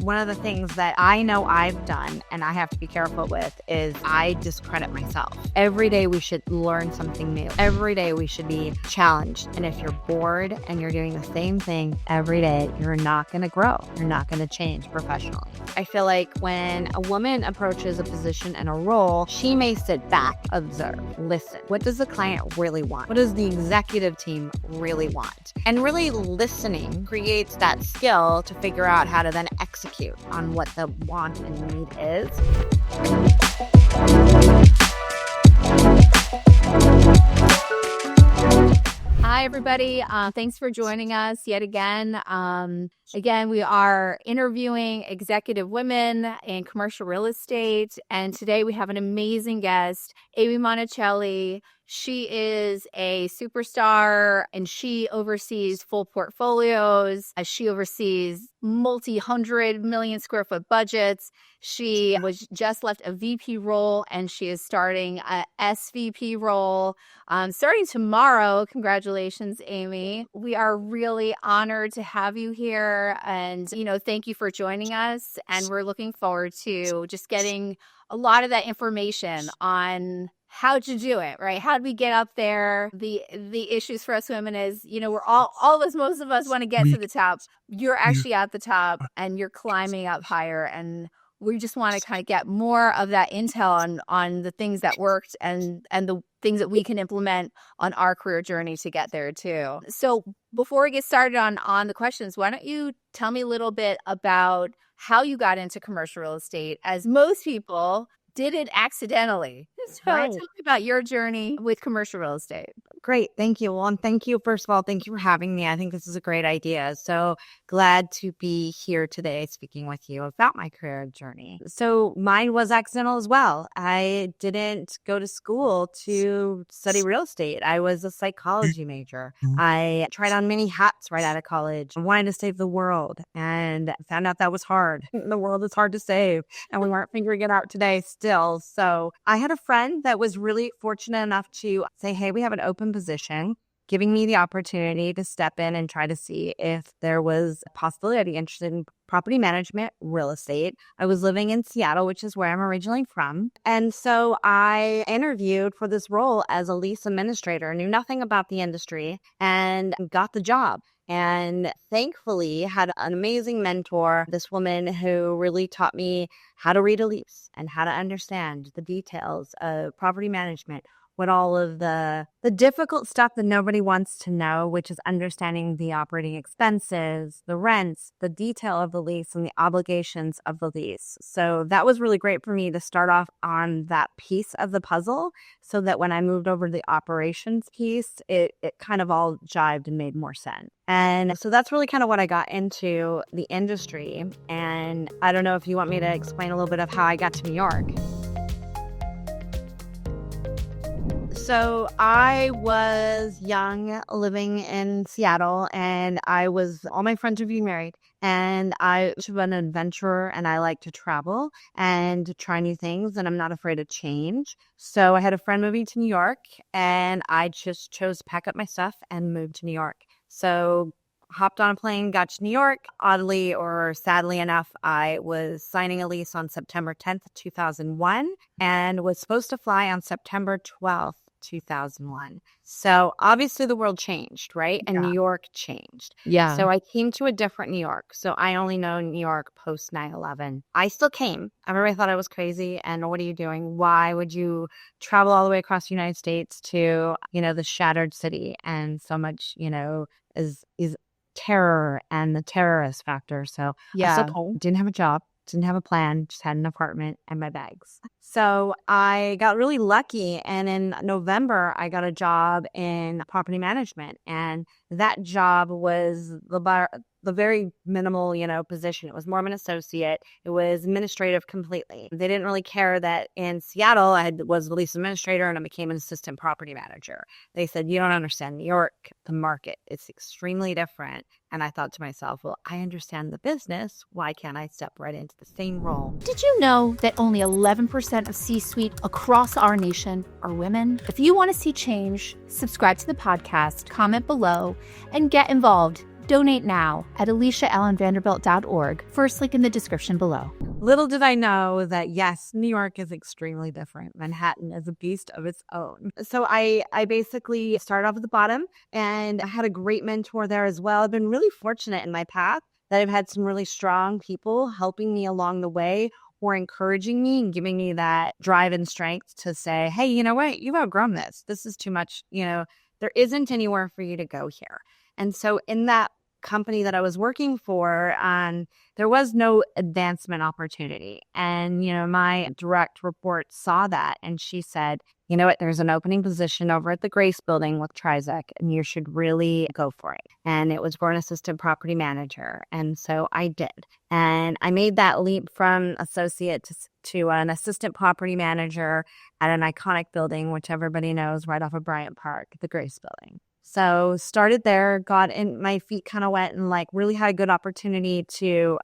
One of the things that I know I've done and I have to be careful with is I discredit myself. Every day we should learn something new. Every day we should be challenged. And if you're bored and you're doing the same thing every day, you're not going to grow. You're not going to change professionally. I feel like when a woman approaches a position and a role, she may sit back, observe, listen. What does the client really want? What does the executive team really want? And really listening creates that skill to figure out how to then execute on what the want and need is. Hi, everybody. Thanks for joining us yet again. Again, we are interviewing executive women in commercial real estate. And today we have an amazing guest, Amy Monachelli. She is a superstar and she oversees full portfolios. She oversees multi-100 million square foot budgets. She was just left a VP role and she is starting a SVP role. Starting tomorrow. Congratulations, Amy. We are really honored to have you here. And, thank you for joining us. And we're looking forward to just getting a lot of that information on how to do it, right? How do we get up there? The issues for us women is, we're all of us, most of us want to get to the top. You're actually at the top and you're climbing up higher. And we just want to kind of get more of that intel on the things that worked and the things that we can implement on our career journey to get there too. So before we get started on the questions, why don't you tell me a little bit about how you got into commercial real estate, as most people did it accidentally. So Right. tell me about your journey with commercial real estate. Great. Thank you. Well, and thank you. First of all, thank you for having me. I think this is a great idea. So glad to be here today speaking with you about my career journey. So mine was accidental as well. I didn't go to school to study real estate. I was a psychology major. I tried on many hats right out of college. I wanted to save the world and found out that was hard. The world is hard to save and we weren't figuring it out today still. So I had a friend that was really fortunate enough to say, hey, we have an open position, giving me the opportunity to step in and try to see if there was a possibility I'd be interested in property management, real estate. I was living in Seattle, which is where I'm originally from. And so I interviewed for this role as a lease administrator, knew nothing about the industry and got the job. And thankfully had an amazing mentor, this woman who really taught me how to read a lease and how to understand the details of property management, what all of the difficult stuff that nobody wants to know, which is understanding the operating expenses, the rents, the detail of the lease, and the obligations of the lease. So that was really great for me to start off on that piece of the puzzle so that when I moved over to the operations piece, it kind of all jived and made more sense. And so that's really kind of what I got into the industry. And I don't know if you want me to explain a little bit of how I got to New York. So I was young, living in Seattle, and all my friends were being married, and I was an adventurer, and I like to travel and try new things, and I'm not afraid of change. So I had a friend moving to New York, and I just chose to pack up my stuff and move to New York. So hopped on a plane, got to New York. Oddly or sadly enough, I was signing a lease on September 10th, 2001, and was supposed to fly on September 12th. 2001. So obviously the world changed, right? And New York changed. Yeah. So I came to a different New York. So I only know New York post 9/11. I still came. Everybody thought I was crazy. And what are you doing? Why would you travel all the way across the United States to, the shattered city? And so much, is terror and the terrorist factor. So I still came, didn't have a job. Didn't have a plan, just had an apartment and my bags. So I got really lucky. And in November, I got a job in property management. And that job was the very minimal, position. It was more of an associate. It was administrative completely. They didn't really care that in Seattle, I was the lease administrator and I became an assistant property manager. They said, you don't understand New York, the market. It's extremely different. And I thought to myself, well, I understand the business. Why can't I step right into the same role? Did you know that only 11% of C-suite across our nation are women? If you want to see change, subscribe to the podcast, comment below, and get involved. Donate now at AleciaAllan-Vanderbilt.org, first link in the description below. Little did I know that, yes, New York is extremely different. Manhattan is a beast of its own. So I basically started off at the bottom, and I had a great mentor there as well. I've been really fortunate in my path that I've had some really strong people helping me along the way, or encouraging me and giving me that drive and strength to say, hey, you know what? You've outgrown this. This is too much. There isn't anywhere for you to go here. And so in that company that I was working for, there was no advancement opportunity. And, my direct report saw that, and she said, you know what, there's an opening position over at the Grace building with Trizec, and you should really go for it. And it was for an assistant property manager. And so I did. And I made that leap from associate to an assistant property manager at an iconic building, which everybody knows, right off of Bryant Park, the Grace building. So started there, got in, my feet kind of wet, and really had a good opportunity to,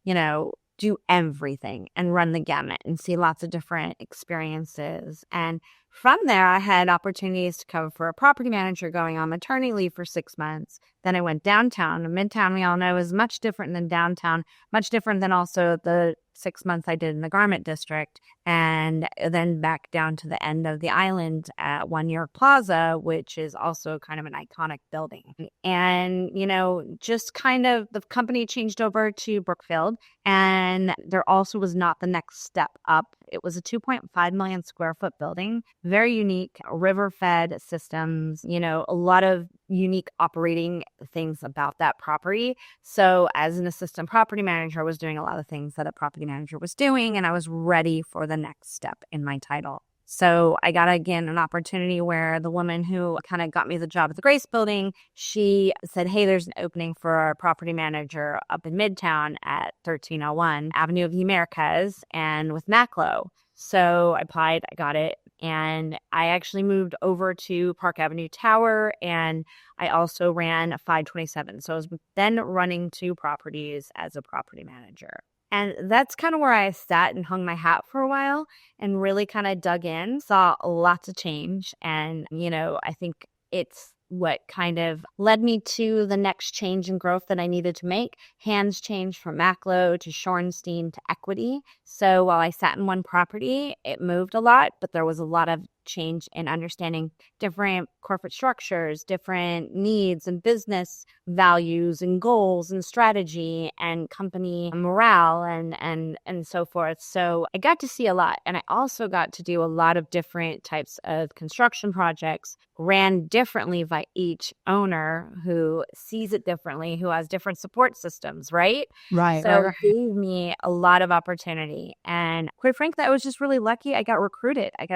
do everything and run the gamut and see lots of different experiences. And from there, I had opportunities to cover for a property manager going on maternity leave for 6 months. Then I went downtown. And Midtown, we all know, is much different than downtown, much different than also the 6 months I did in the Garment District. And then back down to the end of the island at One York Plaza, which is also kind of an iconic building. And, just kind of the company changed over to Brookfield, and there also was not the next step up. It was a 2.5 million square foot building, very unique, river fed systems, a lot of unique operating things about that property. So as an assistant property manager, I was doing a lot of things that a property manager was doing, and I was ready for the next step in my title. So I got, again, an opportunity where the woman who kind of got me the job at the Grace building, she said, hey, there's an opening for a property manager up in Midtown at 1301 Avenue of the Americas and with Maclo. So I applied, I got it. And I actually moved over to Park Avenue Tower, and I also ran 527. So I was then running 2 properties as a property manager. And that's kind of where I sat and hung my hat for a while and really kind of dug in, saw lots of change. And, I think it's what kind of led me to the next change and growth that I needed to make. Hands changed from Maclo to Shorenstein to Equity. So while I sat in one property, it moved a lot, but there was a lot of change in understanding different corporate structures, different needs and business values and goals and strategy and company morale and so forth. So I got to see a lot, and I also got to do a lot of different types of construction projects, ran differently by each owner who sees it differently, who has different support systems, right? Right. So it gave me a lot of opportunity. And quite frankly, I was just really lucky. I got recruited. I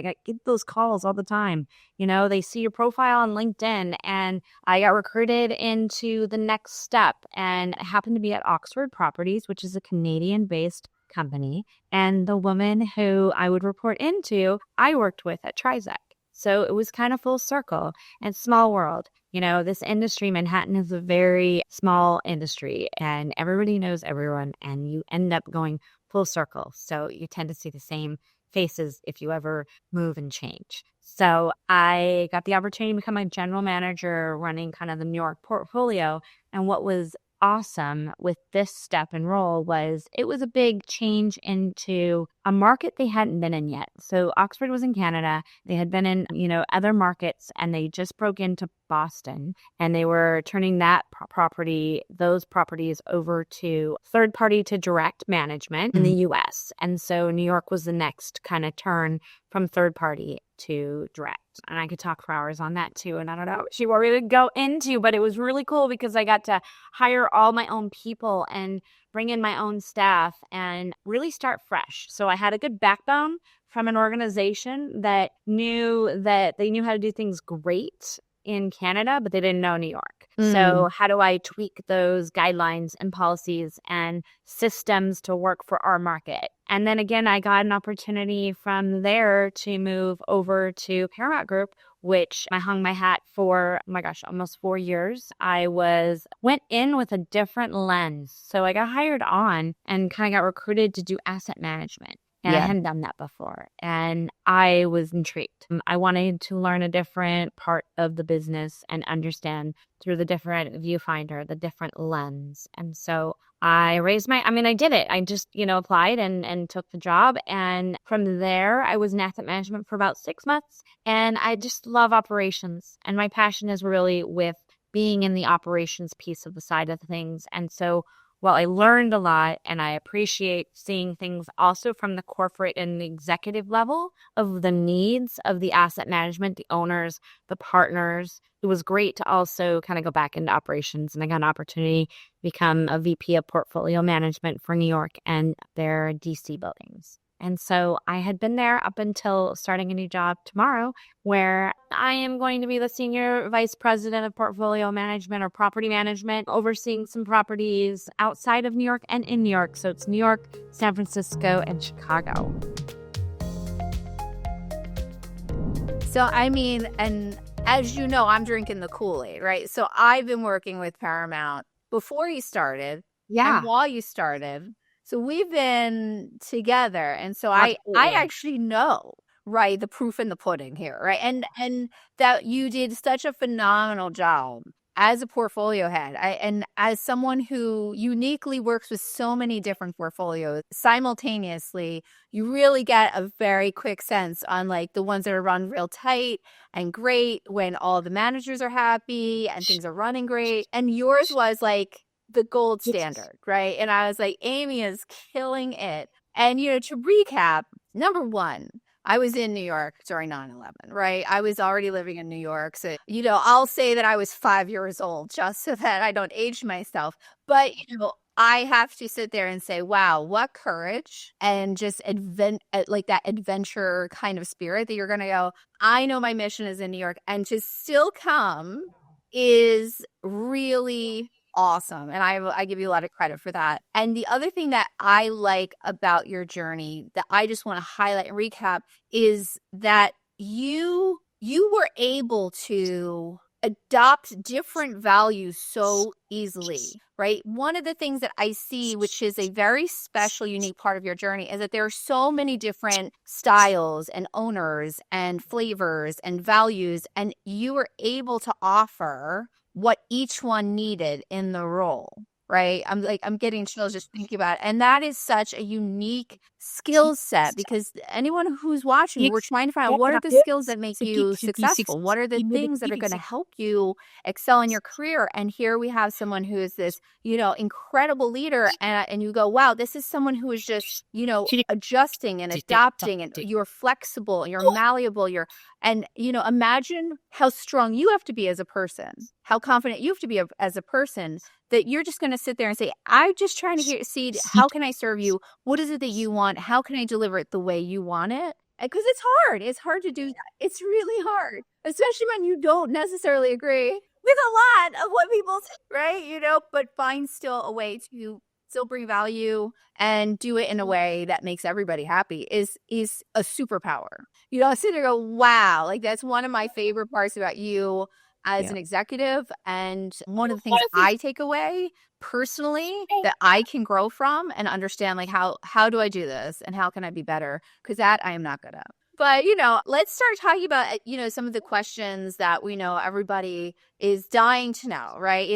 get those calls all the time. They see your profile on LinkedIn, and I got recruited into the next step, and it happened to be at Oxford Properties, which is a Canadian-based company. And the woman who I would report into, I worked with at Trizec. So it was kind of full circle and small world. This industry, Manhattan, is a very small industry, and everybody knows everyone, and you end up going full circle. So you tend to see the same faces if you ever move and change. So I got the opportunity to become a general manager running kind of the New York portfolio. And what was awesome with this step and role was it was a big change into a market they hadn't been in yet. So Oxford was in Canada. They had been in, other markets, and they just broke into Boston, and they were turning those properties over to third party to direct management in the US. And so New York was the next kind of turn from third party to direct. And I could talk for hours on that too. And I don't know what she wanted me to go into, but it was really cool because I got to hire all my own people and bring in my own staff and really start fresh. So I had a good backbone from an organization that they knew how to do things great in Canada, but they didn't know New York. So how do I tweak those guidelines and policies and systems to work for our market? And then again, I got an opportunity from there to move over to Paramount Group, which I hung my hat for, oh my gosh, almost 4 years. I went in with a different lens. So I got hired on and kind of got recruited to do asset management. And I Yeah. hadn't done that before. And I was intrigued. I wanted to learn a different part of the business and understand through the different viewfinder, the different lens. And so I did it. I just, applied and took the job. And from there, I was in asset management for about 6 months. And I just love operations. And my passion is really with being in the operations piece of the side of things. And so while I learned a lot and I appreciate seeing things also from the corporate and the executive level of the needs of the asset management, the owners, the partners, it was great to also kind of go back into operations. And I got an opportunity to become a VP of portfolio management for New York and their DC buildings. And so I had been there up until starting a new job tomorrow, where I am going to be the senior vice president of portfolio management or property management, overseeing some properties outside of New York and in New York. So it's New York, San Francisco, and Chicago. So, and as you know, I'm drinking the Kool-Aid, right? So I've been working with Paramount before you started and while you started. So we've been together. And so I actually know, right, the proof in the pudding here, right? And that you did such a phenomenal job as a portfolio head. And as someone who uniquely works with so many different portfolios simultaneously, you really get a very quick sense on like the ones that are run real tight and great when all the managers are happy and things are running great. And yours was like the gold standard, right? And I was like, Amy is killing it. And, to recap, number one, I was in New York during 9/11, right? I was already living in New York. So, I'll say that I was 5 years old just so that I don't age myself. But, I have to sit there and say, wow, what courage and just like that adventure kind of spirit that you're going to go, I know my mission is in New York, and to still come is really awesome. And I give you a lot of credit for that. And the other thing that I like about your journey that I just want to highlight and recap is that you were able to adopt different values so easily, right? One of the things that I see, which is a very special, unique part of your journey, is that there are so many different styles and owners and flavors and values, and you were able to offer what each one needed in the role, right? I'm getting chills just thinking about it. And that is such a unique skill set, because anyone who's watching, we're trying to find out what are the skills that make you successful? What are the things that are going to help you excel in your career? And here we have someone who is this, incredible leader. And you go, wow, this is someone who is just, adjusting and adapting, and you're flexible, you're malleable, and, imagine how strong you have to be as a person, how confident you have to be as a person, that you're just going to sit there and say, I'm just trying to see how can I serve you? What is it that you want? How can I deliver it the way you want it? Because it's hard. It's hard to do that. It's really hard, especially when you don't necessarily agree with a lot of what people say, right? But find still a way to still bring value and do it in a way that makes everybody happy is a superpower. I sit there and go, wow, like that's one of my favorite parts about you as an executive. And one of the things I take away personally that I can grow from and understand, like how do I do this and how can I be better? Because that I am not good at. But, let's start talking about, some of the questions that we know everybody is dying to know, right?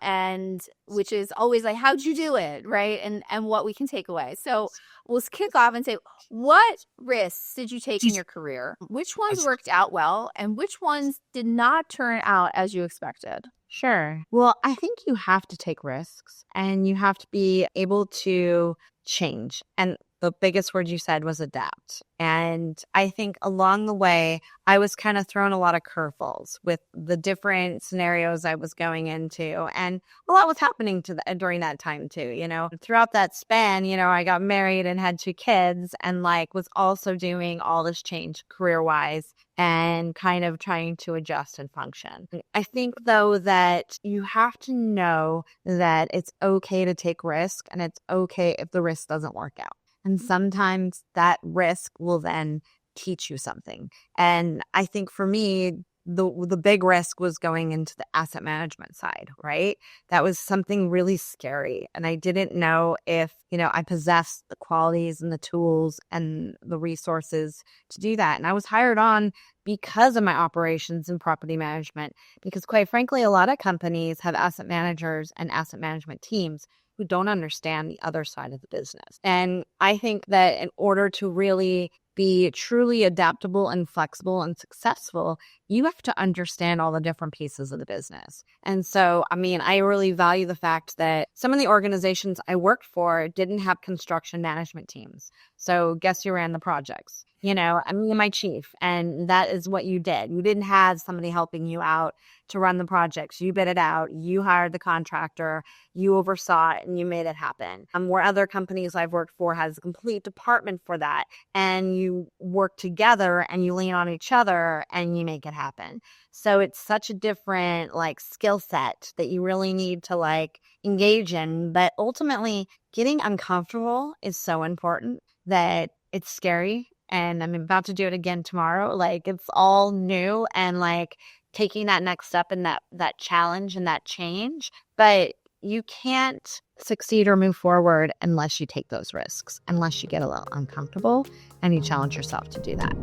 And which is always like, how'd you do it? Right. And what we can take away. So we'll kick off and say, what risks did you take in your career? Which ones worked out well and which ones did not turn out as you expected? Sure. Well, I think you have to take risks and you have to be able to change. And the biggest word you said was adapt. And I think along the way, I was kind of thrown a lot of curveballs with the different scenarios I was going into. And a lot was happening during that time too, Throughout that span, I got married and had 2 kids and was also doing all this change career-wise and kind of trying to adjust and function. I think though that you have to know that it's okay to take risk and it's okay if the risk doesn't work out. And sometimes that risk will then teach you something. And I think for me, the big risk was going into the asset management side, right? That was something really scary. And I didn't know if, I possessed the qualities and the tools and the resources to do that. And I was hired on because of my operations and property management, because quite frankly, a lot of companies have asset managers and asset management teams who don't understand the other side of the business. And I think that in order to really be truly adaptable and flexible and successful, you have to understand all the different pieces of the business. And so, I really value the fact that some of the organizations I worked for didn't have construction management teams. So guess who ran the projects? My chief, and that is what you did. You didn't have somebody helping you out to run the projects. You bid it out, you hired the contractor, you oversaw it, and you made it happen. Where other companies I've worked for has a complete department for that, and you work together and you lean on each other and you make it happen. So it's such a different skill set that you really need to engage in. But ultimately, getting uncomfortable is so important that it's scary. And I'm about to do it again tomorrow. It's all new and taking that next step and that challenge and that change. But you can't succeed or move forward unless you take those risks, unless you get a little uncomfortable and you challenge yourself to do that.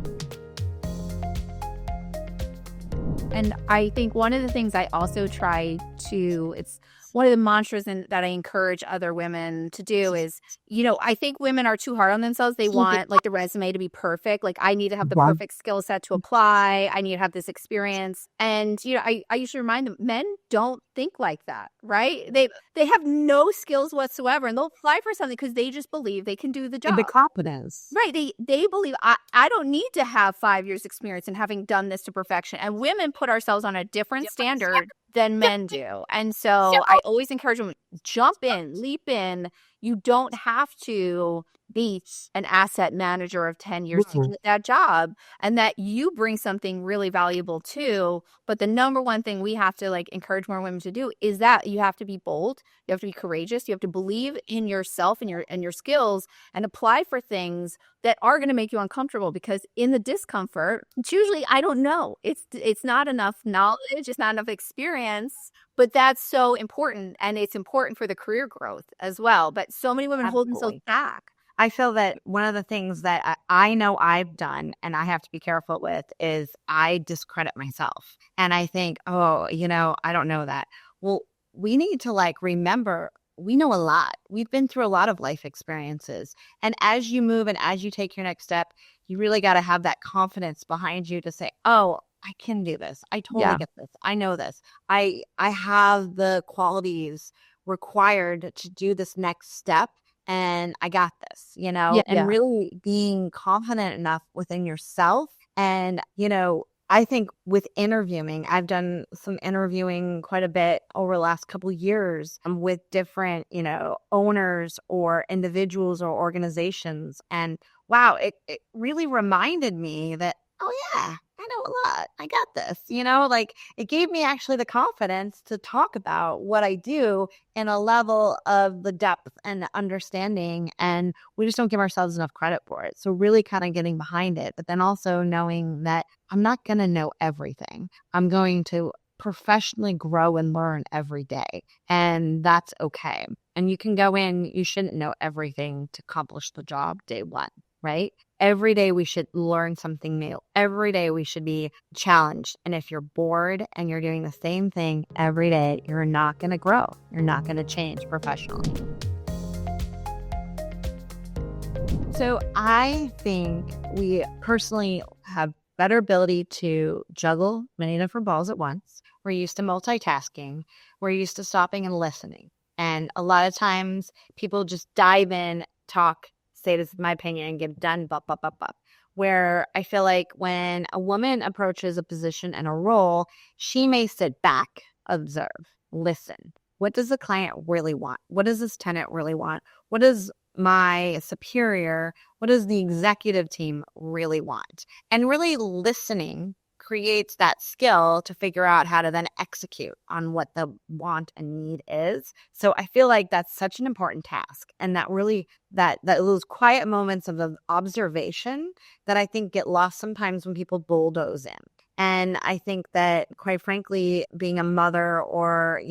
And I think one of the things I also try to, it's one of the mantras that I encourage other women to do is, I think women are too hard on themselves. They want the resume to be perfect. I need to have the perfect skill set to apply. I need to have this experience. And, I usually remind them, men don't think like that, right? They have no skills whatsoever, and they'll apply for something because they just believe they can do the job. The confidence. Right. They believe I don't need to have 5 years experience in having done this to perfection. And women put ourselves on a different standard than men do. And so I always encourage them, jump in, leap in. You don't have to be an asset manager of 10 years to get that job, and that you bring something really valuable too. But the number one thing we have to encourage more women to do is that you have to be bold. You have to be courageous. You have to believe in yourself and your skills and apply for things that are going to make you uncomfortable, because in the discomfort, it's usually, I don't know, it's not enough knowledge, it's not enough experience. But that's so important, and it's important for the career growth as well. But so many women hold themselves back. I feel that one of the things that I know I've done, and I have to be careful with, is I discredit myself. And I think, I don't know that. Well, we need to remember we know a lot. We've been through a lot of life experiences. And as you move and as you take your next step, you really got to have that confidence behind you to say, oh, I can do this. I totally get this. I know this. I have the qualities required to do this next step, and I got this, and really being confident enough within yourself. And, I think with interviewing, I've done some interviewing quite a bit over the last couple of years with different, owners or individuals or organizations. And wow, it really reminded me that, oh yeah, I know a lot. I got this, it gave me actually the confidence to talk about what I do in a level of the depth and understanding. And we just don't give ourselves enough credit for it. So really kind of getting behind it, but then also knowing that I'm not going to know everything. I'm going to professionally grow and learn every day. And that's okay. And you can go in, you shouldn't know everything to accomplish the job day one, right? Every day we should learn something new. Every day we should be challenged. And if you're bored and you're doing the same thing every day, you're not going to grow. You're not going to change professionally. So I think we personally have better ability to juggle many different balls at once. We're used to multitasking. We're used to stopping and listening. And a lot of times people just dive in, talk, say this is my opinion, and get it done, where I feel like when a woman approaches a position and a role, she may sit back, observe, listen. What does the client really want? What does this tenant really want? What does my superior, what does the executive team really want? And really listening creates that skill to figure out how to then execute on what the want and need is. So I feel like that's such an important task. And that really, that those quiet moments of observation that I think get lost sometimes when people bulldoze in. And I think that, quite frankly, being a mother or,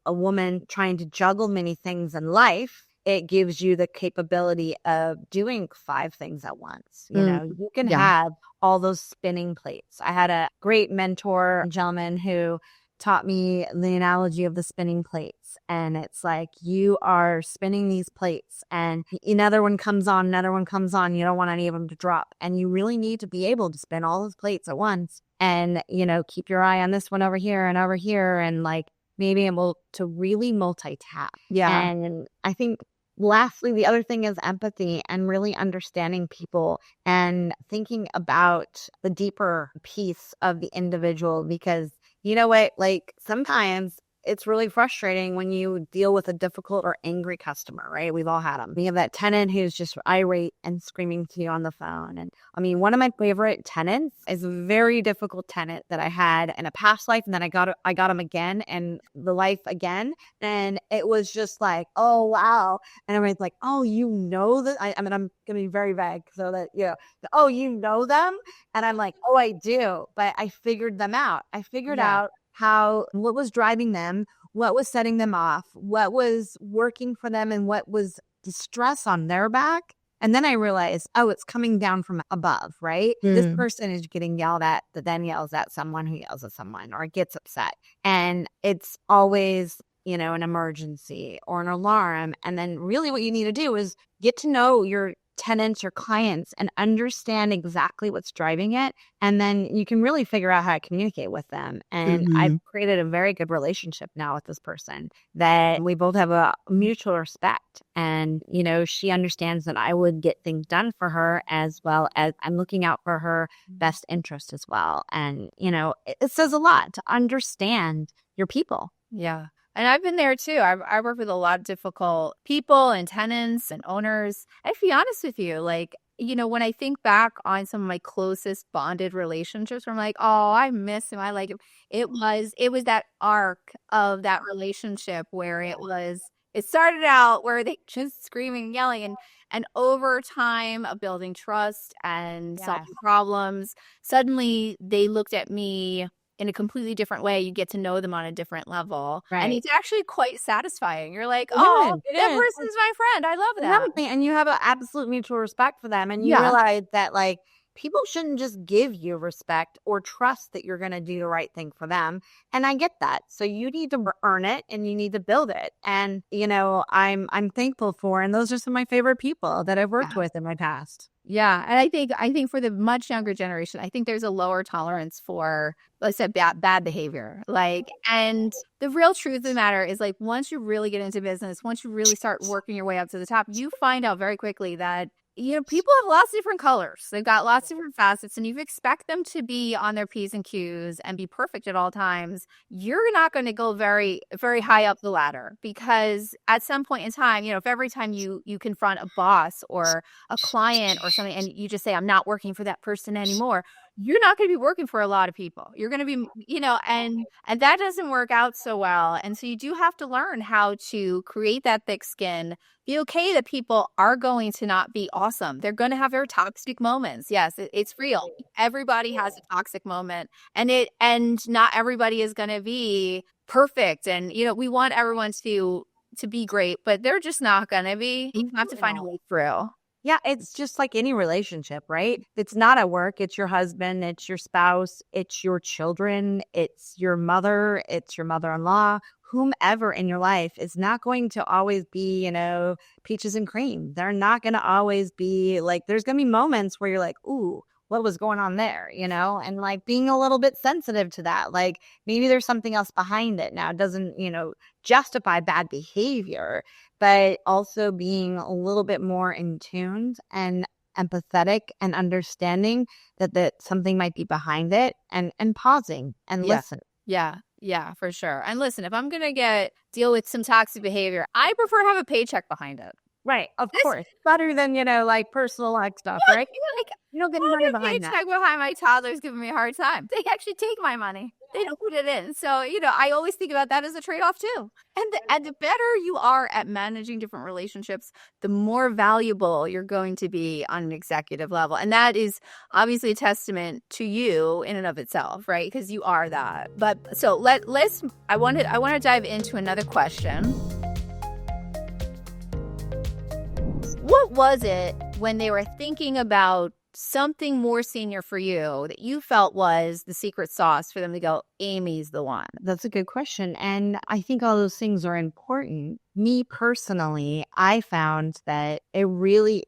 a woman trying to juggle many things in life, it gives you the capability of doing 5 things at once. You can Yeah. have all those spinning plates. I had a great mentor, gentleman, who taught me the analogy of the spinning plates. And it's like you are spinning these plates and another one comes on, another one comes on. You don't want any of them to drop. And you really need to be able to spin all those plates at once and, keep your eye on this one over here and over here and like being able to really multitask. Yeah. And I think lastly, the other thing is empathy and really understanding people and thinking about the deeper piece of the individual because you know what? Like sometimes it's really frustrating when you deal with a difficult or angry customer, right? We've all had them. We have that tenant who's just irate and screaming to you on the phone. And I mean, one of my favorite tenants is a very difficult tenant that I had in a past life. And then I got him again and the life again. And it was just like, oh, wow. And everybody's like, oh, you know that? I mean, I'm going to be very vague so that, oh, you know them? And I'm like, oh, I do. But I figured them out. I figured out what was driving them, what was setting them off, what was working for them, and what was the stress on their back. And then I realized, oh, it's coming down from above, right? This person is getting yelled at that then yells at someone who yells at someone or gets upset. And it's always an emergency or an alarm. And then really what you need to do is get to know your tenants or clients and understand exactly what's driving it. And then you can really figure out how to communicate with them. And I've created a very good relationship now with this person that we both have a mutual respect. And, she understands that I would get things done for her as well as I'm looking out for her best interest as well. And, it says a lot to understand your people. Yeah. And I've been there too. I work with a lot of difficult people and tenants and owners. And to be honest with you, like, when I think back on some of my closest bonded relationships, where I'm like, oh, I miss him. I like him. It was that arc of that relationship where it started out where they just screaming and yelling and over time of building trust and solving problems, suddenly they looked at me in a completely different way. You get to know them on a different level. Right. And it's actually quite satisfying. You're like, oh, that person's my friend. I love that. And you have an absolute mutual respect for them. And you realize that like people shouldn't just give you respect or trust that you're going to do the right thing for them. And I get that. So you need to earn it and you need to build it. And, I'm thankful for, and those are some of my favorite people that I've worked with in my past. Yeah. And I think for the much younger generation, I think there's a lower tolerance for, like I said, bad behavior. Like, and the real truth of the matter is like, once you really get into business, once you really start working your way up to the top, you find out very quickly that people have lots of different colors. They've got lots of different facets, and you expect them to be on their P's and Q's and be perfect at all times. You're not going to go very, very high up the ladder because at some point in time, if every time you confront a boss or a client or something and you just say, I'm not working for that person anymore, you're not going to be working for a lot of people. You're going to be, and that doesn't work out so well. And so you do have to learn how to create that thick skin, be okay that people are going to not be awesome. They're going to have their toxic moments. Yes, it's real. Everybody has a toxic moment and not everybody is going to be perfect. And, we want everyone to be great, but they're just not going to be. You have to find a way through. Yeah, it's just like any relationship, right? It's not at work. It's your husband, it's your spouse, it's your children, it's your mother-in-law, whomever in your life is not going to always be, peaches and cream. They're not going to always be like, there's going to be moments where you're like, ooh, what was going on there, and like being a little bit sensitive to that. Like maybe there's something else behind it. Now it doesn't, justify bad behavior, but also being a little bit more in tune and empathetic and understanding that something might be behind it and pausing and listen. Yeah, for sure. And listen, if I'm going to deal with some toxic behavior, I prefer to have a paycheck behind it. Right, of course. Better than, like personal stuff, right? Like, you don't get money behind that. Paycheck behind my toddler's giving me a hard time. They actually take my money. they don't put it in. So, I always think about that as a trade-off too. And the better you are at managing different relationships, the more valuable you're going to be on an executive level. And that is obviously a testament to you in and of itself, right? Because you are that. But so I want to dive into another question. What was it when they were thinking about something more senior for you that you felt was the secret sauce for them to go, Amy's the one? That's a good question. And I think all those things are important. Me personally, I found that it really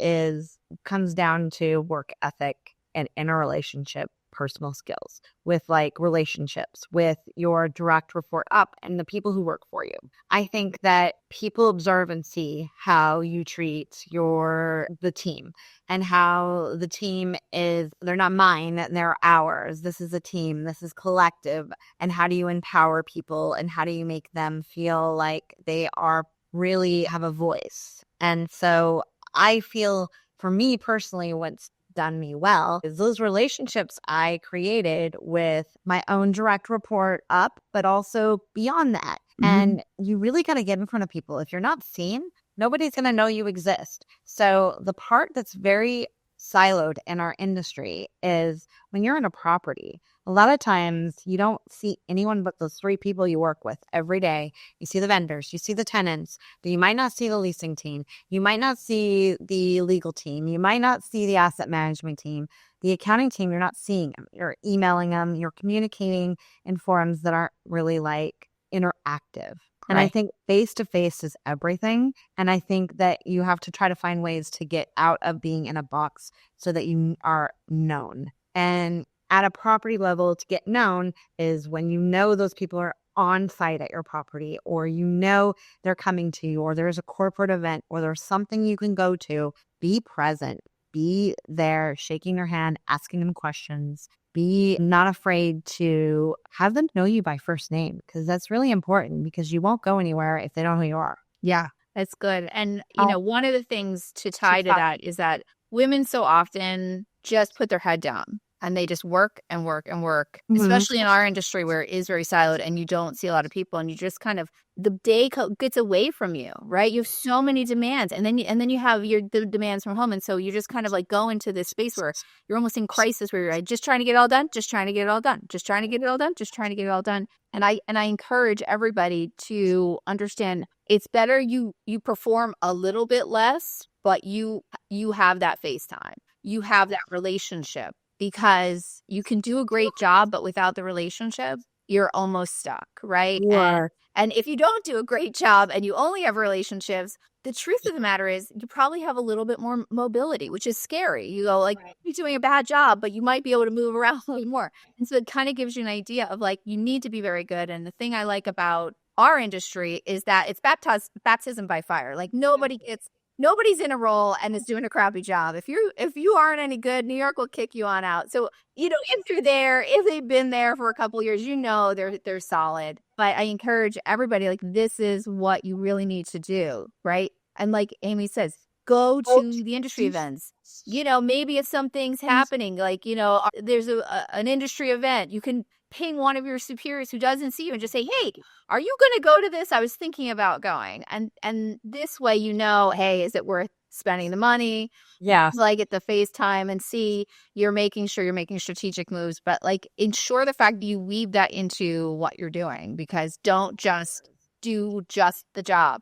comes down to work ethic and in a relationship, personal skills with like relationships with your direct report up and the people who work for you. I think that people observe and see how you treat the team and how the team they're not mine, they're ours. This is a team, this is collective. And how do you empower people and how do you make them feel like they are really have a voice? And so I feel for me personally, what's done me well is those relationships I created with my own direct report up, but also beyond that. Mm-hmm. And you really got to get in front of people. If you're not seen, nobody's going to know you exist. So the part that's very siloed in our industry is when you're in a property, a lot of times you don't see anyone but those 3 people you work with every day. You see the vendors, you see the tenants, but you might not see the leasing team. You might not see the legal team. You might not see the asset management team. The accounting team, you're not seeing them. You're emailing them. You're communicating in forums that aren't really like interactive. And right. I think face-to-face is everything. And I think that you have to try to find ways to get out of being in a box so that you are known. And at a property level, to get known is when you know those people are on site at your property, or you know they're coming to you, or there's a corporate event, or there's something you can go to. Be present. Be there, shaking their hand, asking them questions. Be not afraid to have them know you by first name, because that's really important, because you won't go anywhere if they don't know who you are. Yeah, that's good. And, one of the things to tie to that is that women so often just put their head down and they just work and work and work, especially in our industry where it is very siloed and you don't see a lot of people, and you just kind of, the day gets away from you, right? You have so many demands, and then you have the demands from home. And so you just kind of like go into this space where you're almost in crisis, where you're like, just trying to get it all done, just trying to get it all done, just trying to get it all done, just trying to get it all done. And I encourage everybody to understand it's better you perform a little bit less, but you have that face time, you have that relationship, because you can do a great job, but without the relationship, you're almost stuck, right? Yeah. And if you don't do a great job and you only have relationships, the truth of the matter is you probably have a little bit more mobility, which is scary. You go like, you're doing a bad job, but you might be able to move around a little more. And so it kind of gives you an idea of like, you need to be very good. And the thing I like about our industry is that it's baptism by fire. Like nobody's in a role and is doing a crappy job. If you aren't any good, New York will kick you on out. So, if you're there, if they've been there for a couple of years, they're solid. But I encourage everybody, like, this is what you really need to do, right? And like Amy says, go to the industry events. Maybe if something's happening, like, there's an industry event, you can ping one of your superiors who doesn't see you and just say, hey, are you going to go to this? I was thinking about going. And this way, hey, is it worth spending the money? Yeah. Like at the FaceTime and see you're making sure you're making strategic moves, but like ensure the fact that you weave that into what you're doing, because don't just do just the job.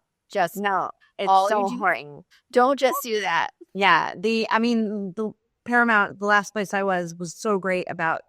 No, it's so important. Don't just do that. Yeah. The Paramount, the last place I was so great about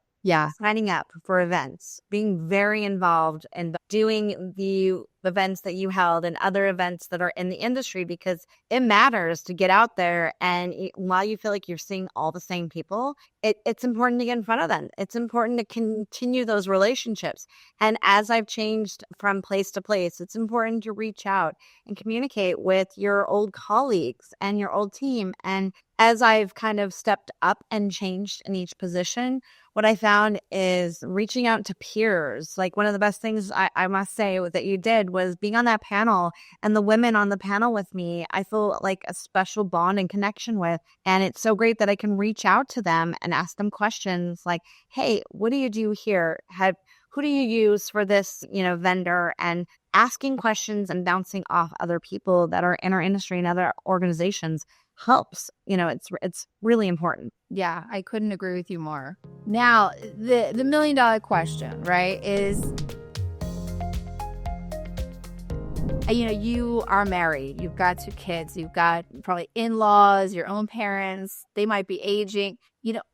signing up for events, being very involved and doing the events that you held and other events that are in the industry, because it matters to get out there. And while you feel like you're seeing all the same people, it's important to get in front of them. It's important to continue those relationships. And as I've changed from place to place, it's important to reach out and communicate with your old colleagues and your old team. And as I've kind of stepped up and changed in each position, what I found is reaching out to peers. Like one of the best things I must say that you did was being on that panel, and the women on the panel with me, I feel like a special bond and connection with. And it's so great that I can reach out to them and ask them questions like, hey, what do you do here? who do you use for this, vendor, and asking questions and bouncing off other people that are in our industry and other organizations helps. It's really important. Yeah, I couldn't agree with you more. Now, the $1 million question, right, is you are married, you've got 2 kids, you've got probably in-laws, your own parents, they might be aging.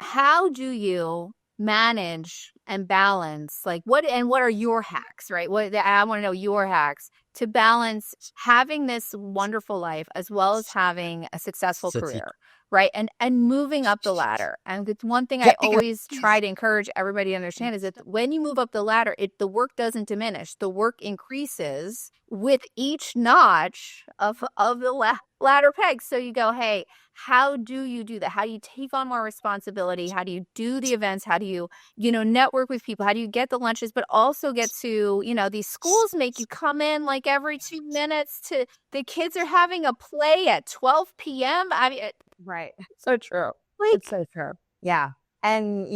How do you manage and balance, like, what are your hacks, right? I want to know your hacks to balance having this wonderful life as well as having a successful career, right? And moving up the ladder. And it's one thing I always try to encourage everybody to understand is that when you move up the ladder, the work doesn't diminish. The work increases with each notch of the ladder peg. So you go, hey, how do you do that? How do you take on more responsibility? How do you do the events? How do you, network with people? How do you get the lunches, but also get to, these schools make you come in like every 2 minutes to the kids are having a play at 12 p.m. I mean, Right. So true. like, It's so true. Yeah. And,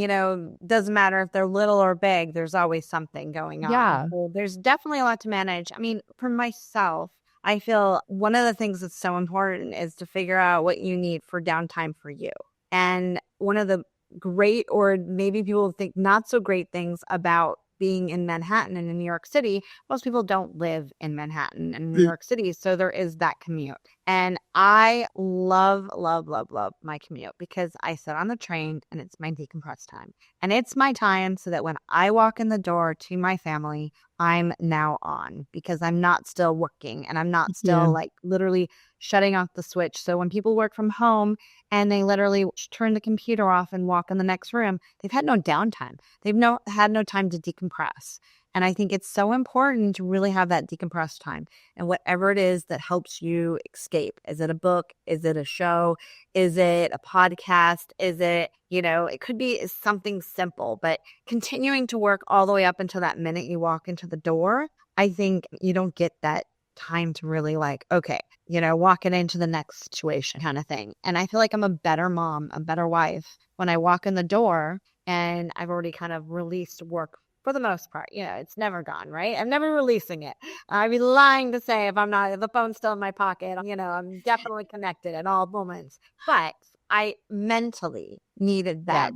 doesn't matter if they're little or big, there's always something going on. yeah, So there's definitely a lot to manage. I mean, for myself, I feel one of the things that's so important is to figure out what you need for downtime for you. And one of the great, or maybe people think not so great things about being in Manhattan and in New York City, most people don't live in Manhattan and New York City. So there is that commute. And I love, love, love, love my commute because I sit on the train and it's my decompress time. And it's my time so that when I walk in the door to my family, I'm now on because I'm not still working and I'm not still like literally shutting off the switch. So when people work from home and they literally turn the computer off and walk in the next room, they've had no downtime. They've had no time to decompress. And I think it's so important to really have that decompressed time. And whatever it is that helps you escape. Is it a book? Is it a show? Is it a podcast? Is it, it could be something simple, but continuing to work all the way up until that minute you walk into the door, I think you don't get that time to really walk it into the next situation kind of thing. And I feel like I'm a better mom, a better wife when I walk in the door and I've already kind of released work for the most part. It's never gone, right? I'm never releasing it. I'd be lying to say if the phone's still in my pocket, I'm definitely connected at all moments. But I mentally needed that,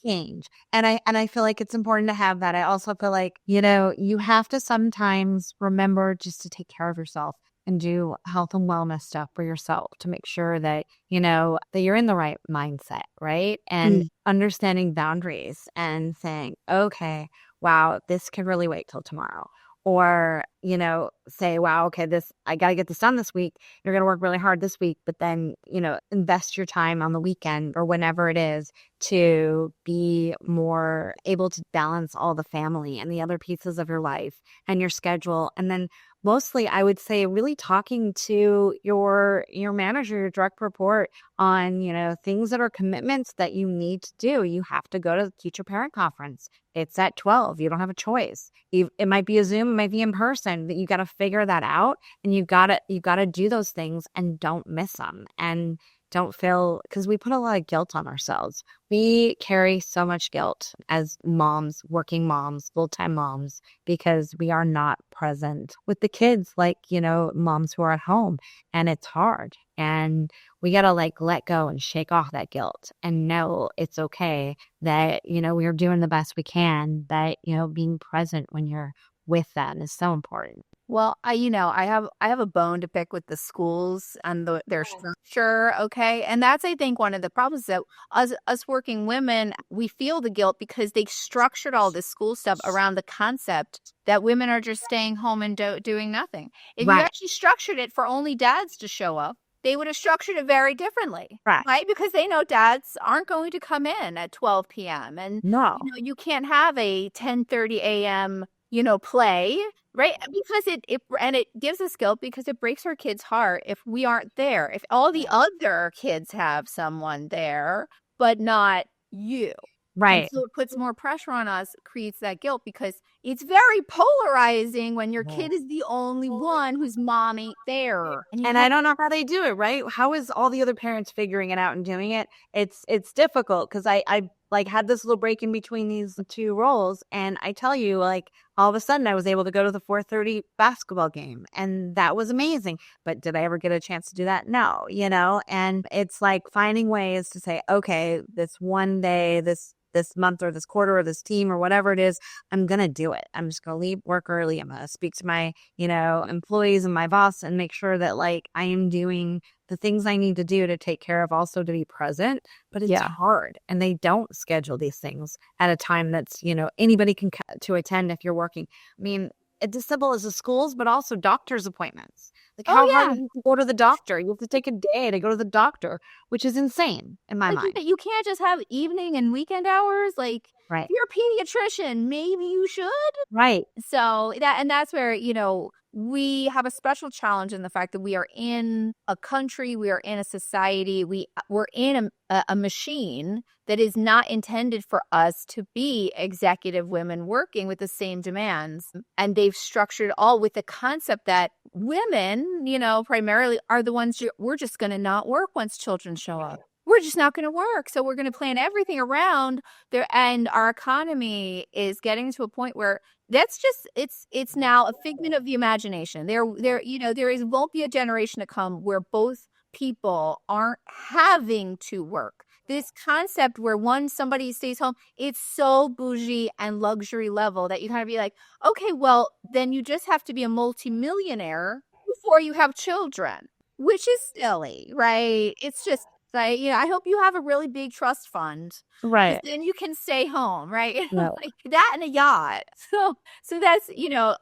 change. And I feel like it's important to have that. I also feel like, you have to sometimes remember just to take care of yourself and do health and wellness stuff for yourself to make sure that, that you're in the right mindset, right? And understanding boundaries and saying, okay, wow, this could really wait till tomorrow. Or, say, wow, okay, I got to get this done this week. You're going to work really hard this week, but then, invest your time on the weekend or whenever it is to be more able to balance all the family and the other pieces of your life and your schedule. And then mostly, I would say really talking to your manager, your direct report on, things that are commitments that you need to do. You have to go to the teacher parent conference. It's at 12. You don't have a choice. It might be a Zoom, it might be in person, but you got to figure that out. And you got to do those things and don't miss them. And don't feel, because we put a lot of guilt on ourselves. We carry so much guilt as moms, working moms, full-time moms, because we are not present with the kids like, moms who are at home. And it's hard. And we got to let go and shake off that guilt and know it's okay that, we're doing the best we can, that, being present when you're with them is so important. Well, I have a bone to pick with the schools and their structure, okay? And that's, I think, one of the problems that us working women, we feel the guilt because they structured all this school stuff around the concept that women are just staying home and doing nothing. If you actually structured it for only dads to show up, they would have structured it very differently, right? Because they know dads aren't going to come in at 12 p.m. And no, you can't have a 10:30 a.m. play, right? Because it gives us guilt because it breaks our kids' heart if we aren't there. If all the other kids have someone there, but not you. Right. And so it puts more pressure on us, creates that guilt because it's very polarizing when your kid is the only one whose mom ain't there. And I don't know how they do it, right? How is all the other parents figuring it out and doing it? It's difficult because I like had this little break in between these two roles. And I tell you, like all of a sudden I was able to go to the 4:30 basketball game, and that was amazing. But did I ever get a chance to do that? No, and it's like finding ways to say, okay, this one day, this month or this quarter or this team or whatever it is, I'm going to do it. I'm just going to leave work early. I'm going to speak to my, employees and my boss and make sure that like I am doing the things I need to do to take care of, also to be present. But it's Yeah. hard, and they don't schedule these things at a time that's, anybody can to attend if you're working. I mean, it's as simple as the schools, but also doctor's appointments. Like, Oh how hard yeah. is it to go to the doctor? You have to take a day to go to the doctor, which is insane in my Like mind. you can't just have evening and weekend hours. Like if Right. you're a pediatrician, maybe you should. Right. So that's where, we have a special challenge in the fact that we are in a country, we are in a society, we're in a machine that is not intended for us to be executive women working with the same demands. And they've structured it all with the concept that women, primarily are the ones we're just going to not work once children show up. We're just not going to work. So we're going to plan everything around there. And our economy is getting to a point where that's just it's now a figment of the imagination. Won't be a generation to come where both people aren't having to work. This concept where somebody stays home, it's so bougie and luxury level that you kind of be like, okay, well, then you just have to be a multimillionaire before you have children, which is silly, right? It's just like, I hope you have a really big trust fund. Right. Then you can stay home, right? No. Like that and a yacht. So that's,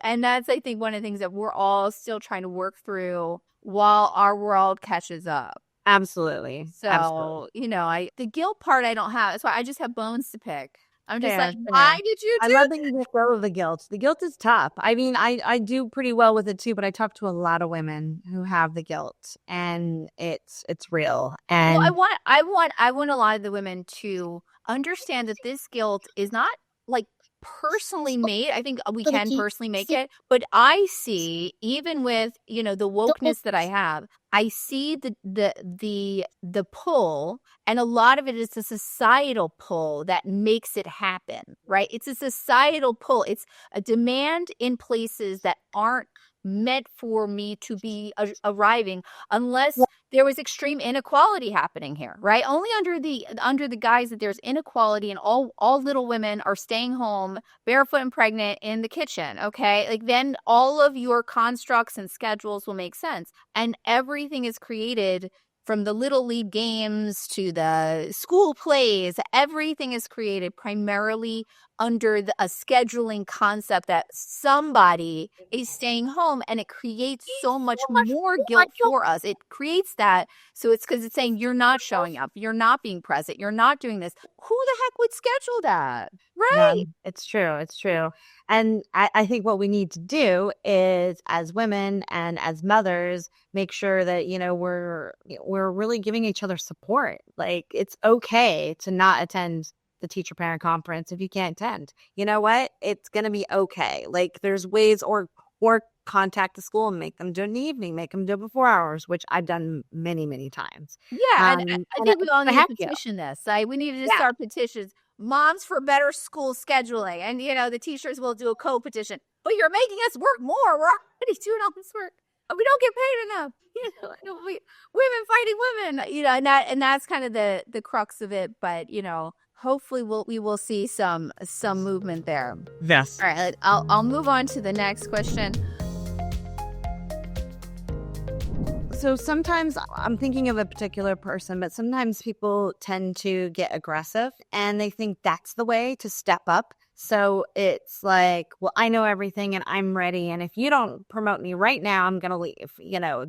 and that's, I think, one of the things that we're all still trying to work through while our world catches up. Absolutely. So, the guilt part I don't have. That's why I just have bones to pick. I'm just Fair, like, why fair. did you I do love this? that you let go of the guilt. The guilt is tough. I mean, I do pretty well with it too, but I talk to a lot of women who have the guilt, and it's real. Well, And I want a lot of the women to understand that this guilt is not like personally made. I think we can personally make it, but I see, even with, the wokeness that I have, I see the pull, and a lot of it is a societal pull that makes it happen, right? It's a societal pull. It's a demand in places that aren't meant for me to be arriving unless there was extreme inequality happening here, right? Only under the guise that there's inequality and all little women are staying home barefoot and pregnant in the kitchen, okay? Like then all of your constructs and schedules will make sense. And everything is created from the little league games to the school plays. Everything is created primarily under a scheduling concept that somebody is staying home, and it creates so much more guilt for us. It creates that. So it's because it's saying you're not showing up, you're not being present, you're not doing this. Who the heck would schedule that? yeah, Right. it's true. It's true. And I think what we need to do is, as women and as mothers, make sure that, we're really giving each other support. Like, it's okay to not attend the teacher parent conference if you can't attend. You know what? It's going to be okay. Like, there's ways, or contact the school and make them do it in the evening, make them do it before hours, which I've done many, many times. Yeah, and I And think we all I need have to you. petition this. We need to just Yeah. start petitions. Moms for better school scheduling. And, the teachers will do a co-petition. But you're making us work more. We're already doing all this work. And we don't get paid enough. Women fighting women. And that's kind of the crux of it. But, hopefully we will see some movement there. Yes. All right, I'll move on to the next question. So sometimes I'm thinking of a particular person, but sometimes people tend to get aggressive and they think that's the way to step up. So it's like, well, I know everything and I'm ready. And if you don't promote me right now, I'm going to leave,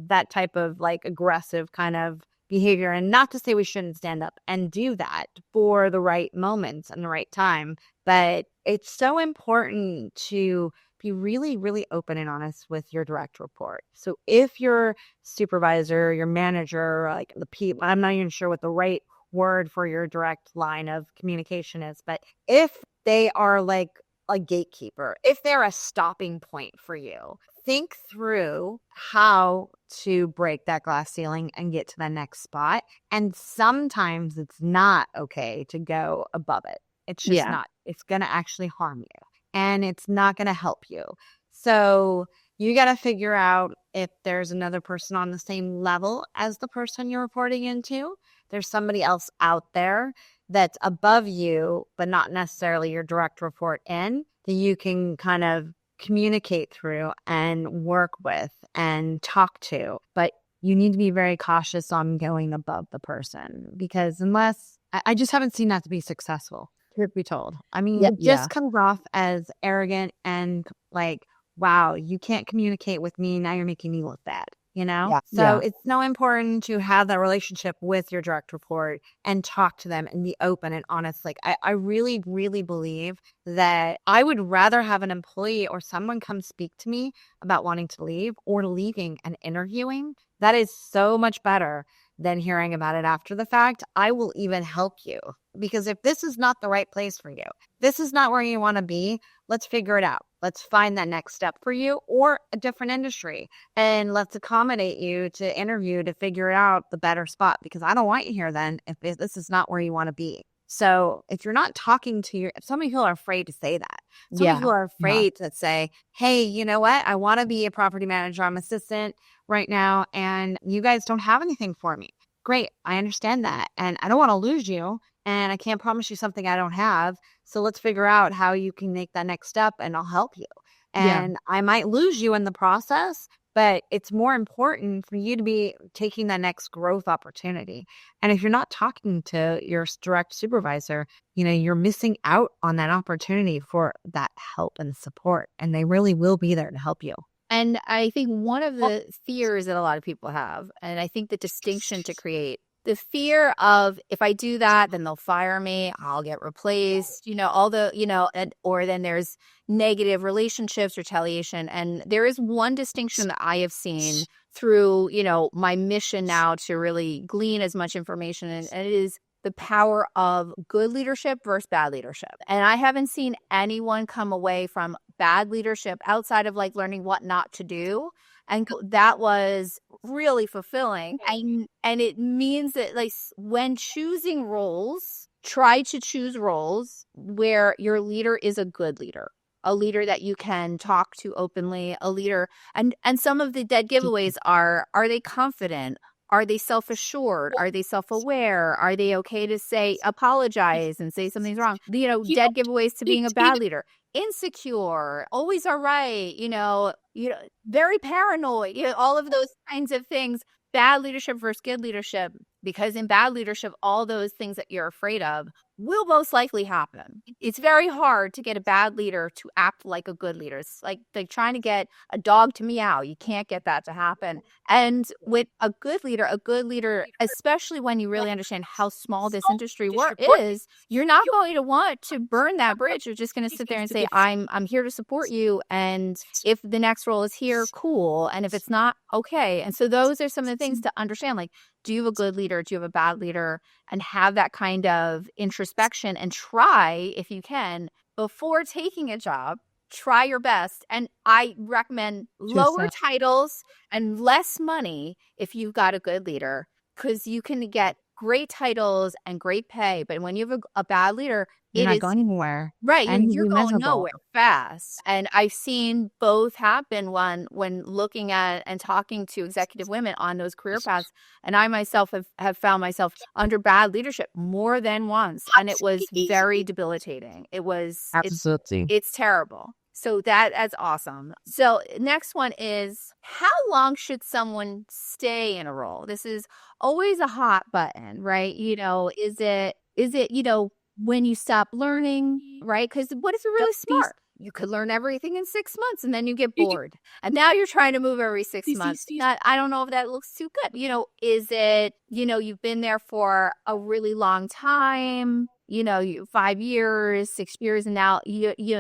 that type of like aggressive kind of behavior. And not to say we shouldn't stand up and do that for the right moments and the right time, but it's so important to be really, really open and honest with your direct report. So if your supervisor, your manager, like the people, I'm not even sure what the right word for your direct line of communication is, but if they are like a gatekeeper, if they're a stopping point for you, think through how to break that glass ceiling and get to the next spot. And sometimes it's not okay to go above it. It's just Yeah. not. It's going to actually harm you and it's not going to help you. So you got to figure out if there's another person on the same level as the person you're reporting into. There's somebody else out there that's above you, but not necessarily your direct report in, that you can kind of communicate through and work with and talk to. But you need to be very cautious on going above the person because unless I just haven't seen that to be successful, truth be told. I mean, Yeah. it Yeah. just comes off as arrogant and like, wow, you can't communicate with me. Now you're making me look bad, you know? Yeah. So Yeah. it's so important to have that relationship with your direct report and talk to them and be open and honest. Like, I really, really believe that I would rather have an employee or someone come speak to me about wanting to leave or leaving and interviewing. That is so much better than hearing about it after the fact. I will even help you because if this is not the right place for you, this is not where you want to be, let's figure it out. Let's find that next step for you or a different industry and let's accommodate you to interview to figure out the better spot because I don't want you here then if this is not where you want to be. So if you're not talking to if some people are afraid to say that, some Yeah. people are Yeah. afraid to say, hey, you know what? I want to be a property manager. I'm assistant right now and you guys don't have anything for me. Great. I understand that. And I don't want to lose you. And I can't promise you something I don't have. So let's figure out how you can make that next step and I'll help you. Yeah. And I might lose you in the process, but it's more important for you to be taking that next growth opportunity. And if you're not talking to your direct supervisor, you're missing out on that opportunity for that help and support. And they really will be there to help you. And I think one of the fears that a lot of people have, and I think the distinction to create the fear of if I do that, then they'll fire me, I'll get replaced, all the, or then there's negative relationships, retaliation. And there is one distinction that I have seen through, my mission now to really glean as much information, and it is the power of good leadership versus bad leadership. And I haven't seen anyone come away from bad leadership outside of like learning what not to do. And that was really fulfilling. And it means that like when choosing roles, try to choose roles where your leader is a good leader, a leader that you can talk to openly, a leader. And some of the dead giveaways are they confident? Are they self-assured? Are they self-aware? Are they okay to say apologize and say something's wrong? Dead giveaways to being a bad leader. Insecure, always all right, very paranoid, all of those kinds of things. Bad leadership versus good leadership, because in bad leadership, all those things that you're afraid of will most likely happen. It's very hard to get a bad leader to act like a good leader. It's like trying to get a dog to meow. You can't get that to happen. And with a good leader, especially when you really understand how small this industry is, you're not going to want to burn that bridge. You're just going to sit there and say, I'm here to support you. And if the next role is here, cool. And if it's not, okay. And so those are some of the things to understand. Like, do you have a good leader? Do you have a bad leader? And have that kind of introspection and try, if you can, before taking a job, try your best. And I recommend lower titles and less money if you've got a good leader, because you can get great titles and great pay. But when you have a bad leader, You're not going anywhere. Right. And You're going nowhere fast. And I've seen both happen when looking at and talking to executive women on those career paths. And I myself have found myself under bad leadership more than once. And it was very debilitating. Absolutely. It's terrible. So that's awesome. So next one is, how long should someone stay in a role? This is always a hot button, right? Is it, when you stop learning, right? Because what if you're really smart? You could learn everything in 6 months and then you get bored. And now you're trying to move every 6 months. I don't know if that looks too good. Is it, you've been there for a really long time, 5 years, 6 years, and now,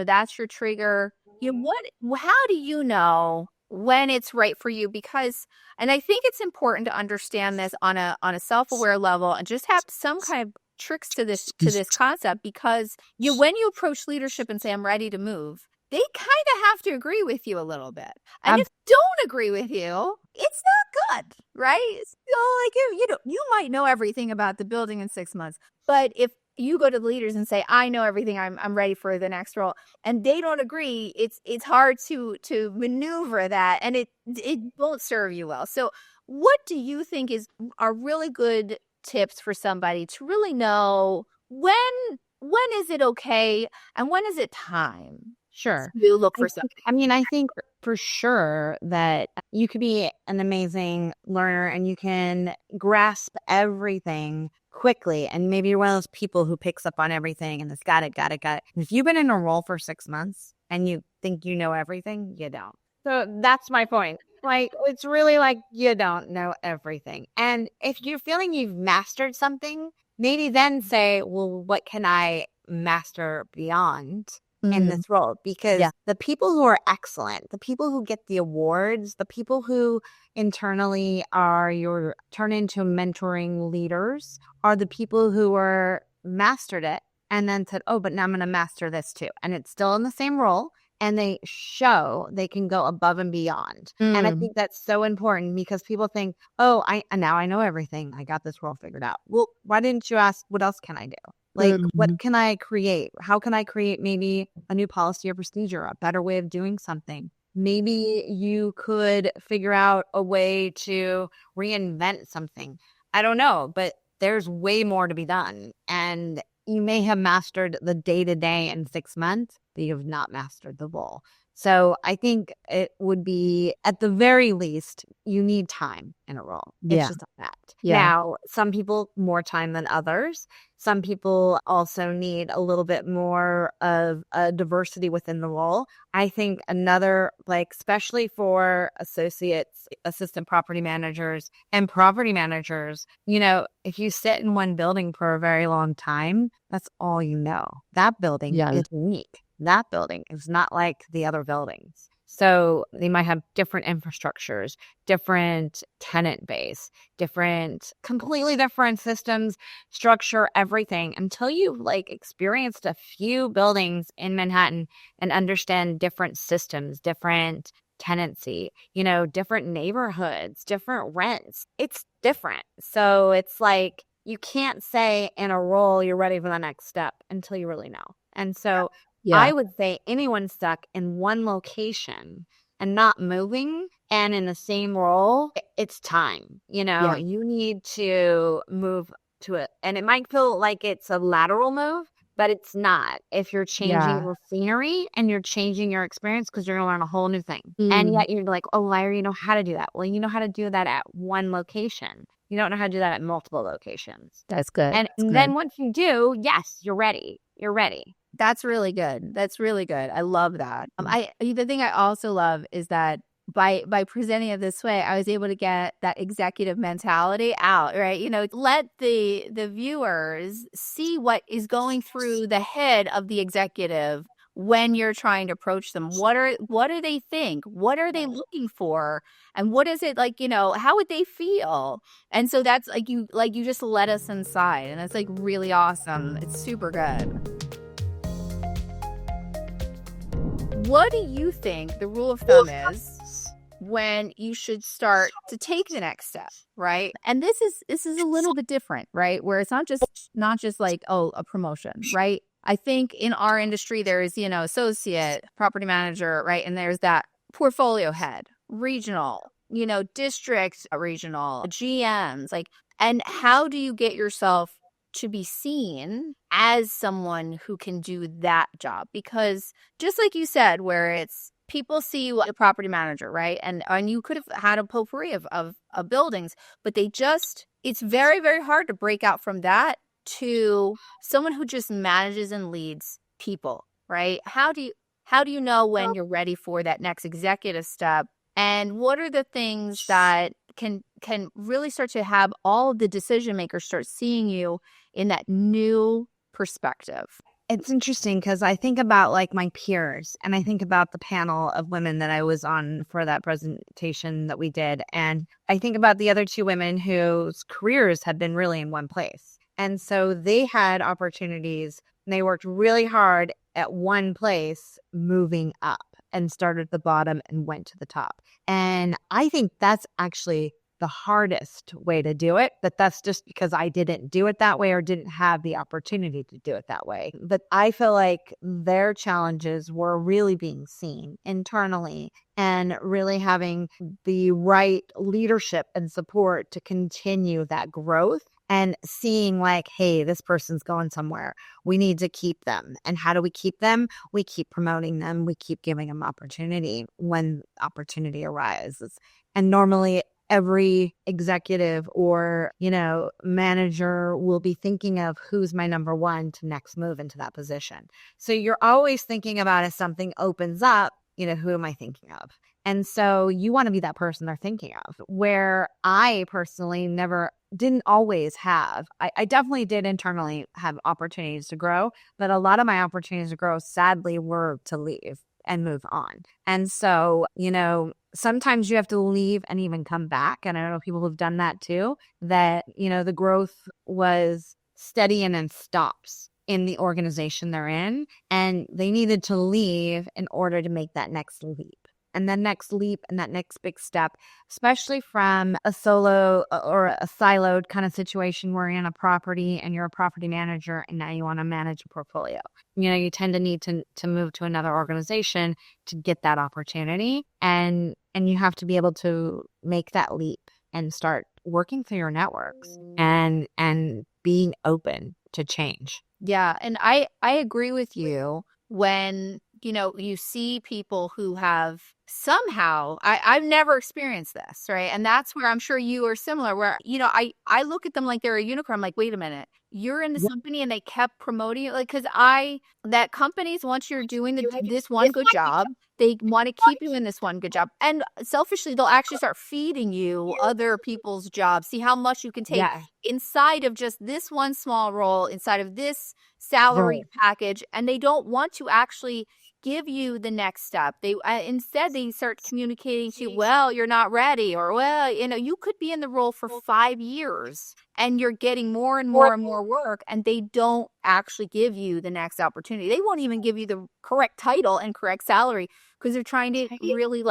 that's your trigger. How do you know when it's right for you? Because, and I think it's important to understand this on a self-aware level and just have some kind of tricks to this concept, because when you approach leadership and say, I'm ready to move, they kind of have to agree with you a little bit. And Um, if they don't agree with you, it's not good, right? So like you might know everything about the building in 6 months, but if you go to the leaders and say, I know everything, I'm ready for the next role, and they don't agree, it's hard to maneuver that, and it won't serve you well. So what do you think are really good tips for somebody to really know when is it okay and when is it time Sure. to look for something? I think for sure that you could be an amazing learner and you can grasp everything quickly. And maybe you're one of those people who picks up on everything and has got it. And if you've been in a role for 6 months and you think you know everything, you don't. So that's my point. Like, it's really like you don't know everything. And if you're feeling you've mastered something, maybe then say, well, what can I master beyond in this role? Because Yeah. the people who are excellent, the people who get the awards, the people who internally are your turn into mentoring leaders are the people who are mastered it and then said, oh, but now I'm going to master this too. And it's still in the same role. And they show they can go above and beyond. And I think that's so important because people think, oh, now I know everything. I got this role figured out. Well, why didn't you ask, what else can I do? Like, what can I create? How can I create maybe a new policy or procedure, a better way of doing something? Maybe you could figure out a way to reinvent something. I don't know, but there's way more to be done. And you may have mastered the day-to-day in 6 months, but you have not mastered the role. So I think it would be, at the very least, you need time in a role. It's just a fact. Yeah. Now, some people more time than others. Some people also need a little bit more of a diversity within the role. I think another, like, especially for associates, assistant property managers, and property managers, if you sit in one building for a very long time, that's all you know. That building is unique. That building is not like the other buildings. So they might have different infrastructures, different tenant base, completely different systems, structure, everything, until you've experienced a few buildings in Manhattan and understand different systems, different tenancy, different neighborhoods, different rents. It's different. So it's like you can't say in a role you're ready for the next step until you really know. And so I would say anyone stuck in one location and not moving and in the same role, it's time. You need to move to it. And it might feel like it's a lateral move, but it's not. If you're changing your scenery and you're changing your experience, because you're going to learn a whole new thing. And yet you're like, oh, why do you know how to do that? Well, you know how to do that at one location. You don't know how to do that at multiple locations. That's good. And then once you do, yes, you're ready. You're ready. That's really good. That's really good. I love that. The thing I also love is that by presenting it this way, I was able to get that executive mentality out, right? Let the viewers see what is going through the head of the executive when you're trying to approach them. What do they think? What are they looking for? And what is it like, how would they feel? And so that's you just let us inside, and it's really awesome. It's super good. What do you think the rule of thumb is when you should start to take the next step, right? And this is a little bit different, right? Where it's not just like, oh, a promotion, right? I think in our industry there is, associate, property manager, right? And there's that portfolio head, regional, district, regional, GMs, and how do you get yourself to be seen as someone who can do that job? Because just like you said, where it's people see a property manager, right? And you could have had a potpourri of buildings, but it's very, very hard to break out from that to someone who just manages and leads people, right? How do you know when you're ready for that next executive step? And what are the things that can really start to have all of the decision makers start seeing you in that new perspective? It's interesting because I think about my peers, and I think about the panel of women that I was on for that presentation that we did. And I think about the other two women whose careers had been really in one place. And so they had opportunities and they worked really hard at one place, moving up, and started at the bottom and went to the top. And I think that's actually the hardest way to do it, but that's just because I didn't do it that way or didn't have the opportunity to do it that way. But I feel like their challenges were really being seen internally and really having the right leadership and support to continue that growth, and seeing like, hey, this person's going somewhere. We need to keep them. And how do we keep them? We keep promoting them. We keep giving them opportunity when opportunity arises. And normally every executive or, manager will be thinking of who's my number one to next move into that position. So you're always thinking about, if something opens up, who am I thinking of? And so you want to be that person they're thinking of. Where I personally didn't always have. I definitely did internally have opportunities to grow, but a lot of my opportunities to grow, sadly, were to leave and move on. And so, sometimes you have to leave and even come back. And I know people who've done that too, that, the growth was steady and then stops in the organization they're in. And they needed to leave in order to make that next leap. And that next leap and that next big step, especially from a solo or a siloed kind of situation where you're in a property and you're a property manager and now you want to manage a portfolio. You tend to need to move to another organization to get that opportunity. And you have to be able to make that leap and start working through your networks and being open to change. Yeah. And I agree with you when, you see people who have somehow, I've never experienced this, right? And that's where I'm sure you are similar, where, I look at them like they're a unicorn. I'm like, wait a minute, you're in this company and they kept promoting you. Like, that companies, once you're doing this one good job, they want to keep you in this one good job. And selfishly, they'll actually start feeding you other people's jobs. See how much you can take inside of just this one small role, inside of this salary package. And they don't want to actually give you the next step. They instead they start communicating to you, well, you're not ready, or, well, you could be in the role for 5 years and you're getting more and more and more work, and they don't actually give you the next opportunity. They won't even give you the correct title and correct salary because they're trying to really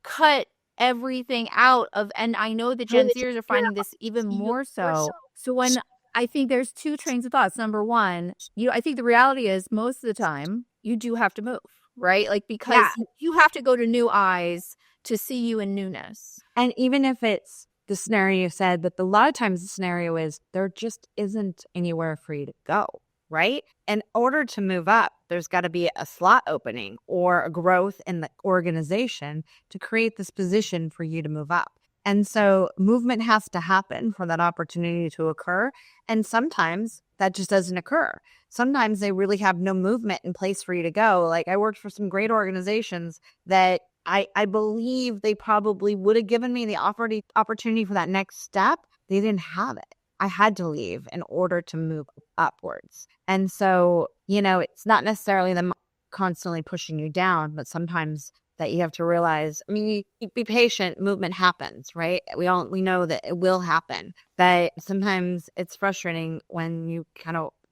cut everything out of, and I know the Gen Zers are finding this even more so. So when I think there's two trains of thoughts. Number one, I think the reality is most of the time you do have to move, right? Like, because you have to go to new eyes to see you in newness. And even if it's the scenario you said, but a lot of times the scenario is there just isn't anywhere for you to go, right? In order to move up, there's got to be a slot opening or a growth in the organization to create this position for you to move up. And so movement has to happen for that opportunity to occur. And sometimes that just doesn't occur. Sometimes they really have no movement in place for you to go. Like, I worked for some great organizations that I believe they probably would have given me the opportunity for that next step. They didn't have it. I had to leave in order to move upwards. And so, it's not necessarily them constantly pushing you down, but sometimes that you have to realize, you be patient, movement happens, right? We know that it will happen, but sometimes it's frustrating when you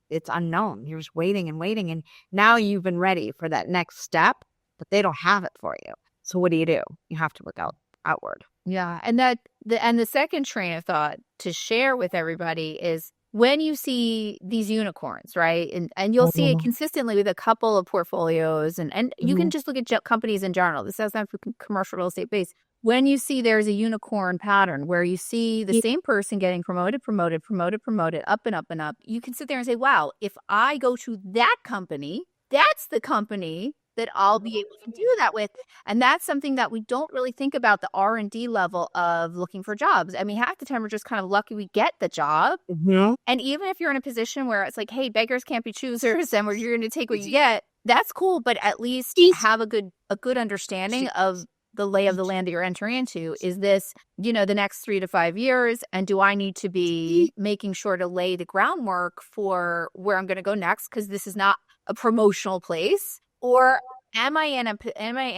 it's unknown. You're just waiting and waiting. And now you've been ready for that next step, but they don't have it for you. So what do? You have to look outward. Yeah. And the second train of thought to share with everybody is, when you see these unicorns, right? And you'll see it consistently with a couple of portfolios, and you can just look at companies in general. This doesn't have to be commercial real estate based. When you see there's a unicorn pattern where you see the same person getting promoted, up and up and up, you can sit there and say, wow, if I go to that company, that's the company that I'll be able to do that with. And that's something that we don't really think about, the R&D level of looking for jobs. I mean, half the time we're just kind of lucky we get the job. Mm-hmm. And even if you're in a position where it's like, hey, beggars can't be choosers, and you're going to take what you get, that's cool. But at least have a good understanding of the lay of the land that you're entering into. Is this, the next 3 to 5 years? And do I need to be making sure to lay the groundwork for where I'm going to go next? Because this is not a promotional place. Or am I in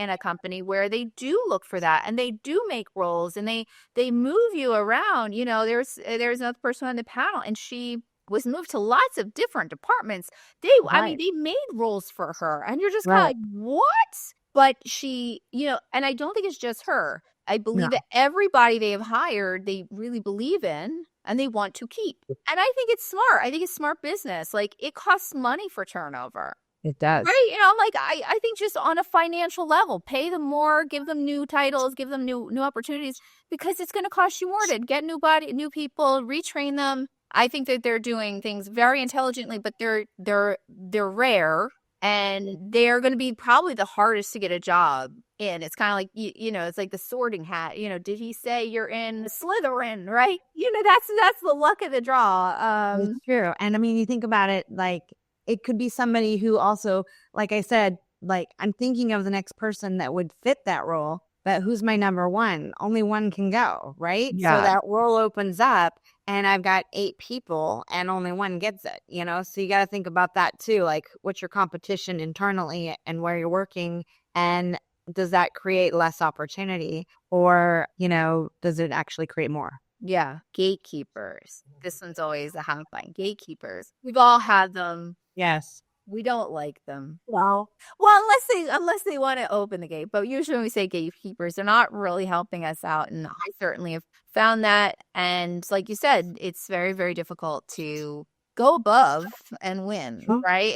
a company where they do look for that, and they do make roles, and they move you around? There's another person on the panel, and she was moved to lots of different departments. I mean, Right. they made roles for her, and you're just kind of Right. like, what? But she, and I don't think it's just her. I No, believe that everybody they have hired, they really believe in and they want to keep. And I think it's smart. I think it's smart business. Like, it costs money for turnover. it does. Right? Like, I think just on a financial level, pay them more, give them new titles, give them new opportunities, because it's going to cost you more to get new people, retrain them. I think that they're doing things very intelligently, but they're rare, and they're going to be probably the hardest to get a job in. It's kind of like, it's like the Sorting Hat. Did he say you're in Slytherin, right? That's the luck of the draw. It's true. And I mean, you think about it, like it could be somebody who also, like I said, like I'm thinking of the next person that would fit that role, but who's my number one? Only one can go, right? So Yeah. that role opens up and I've got 8 people and only one gets it, So you got to think about that too. Like what's your competition internally and where you're working, and does that create less opportunity, or, does it actually create more? Yeah, gatekeepers. This one's always a hot line. Gatekeepers. We've all had them. Yes. We don't like them. Well, Well, unless they want to open the gate. But usually when we say gatekeepers, they're not really helping us out. And I certainly have found that. And like you said, it's very, very difficult to go above and win, right?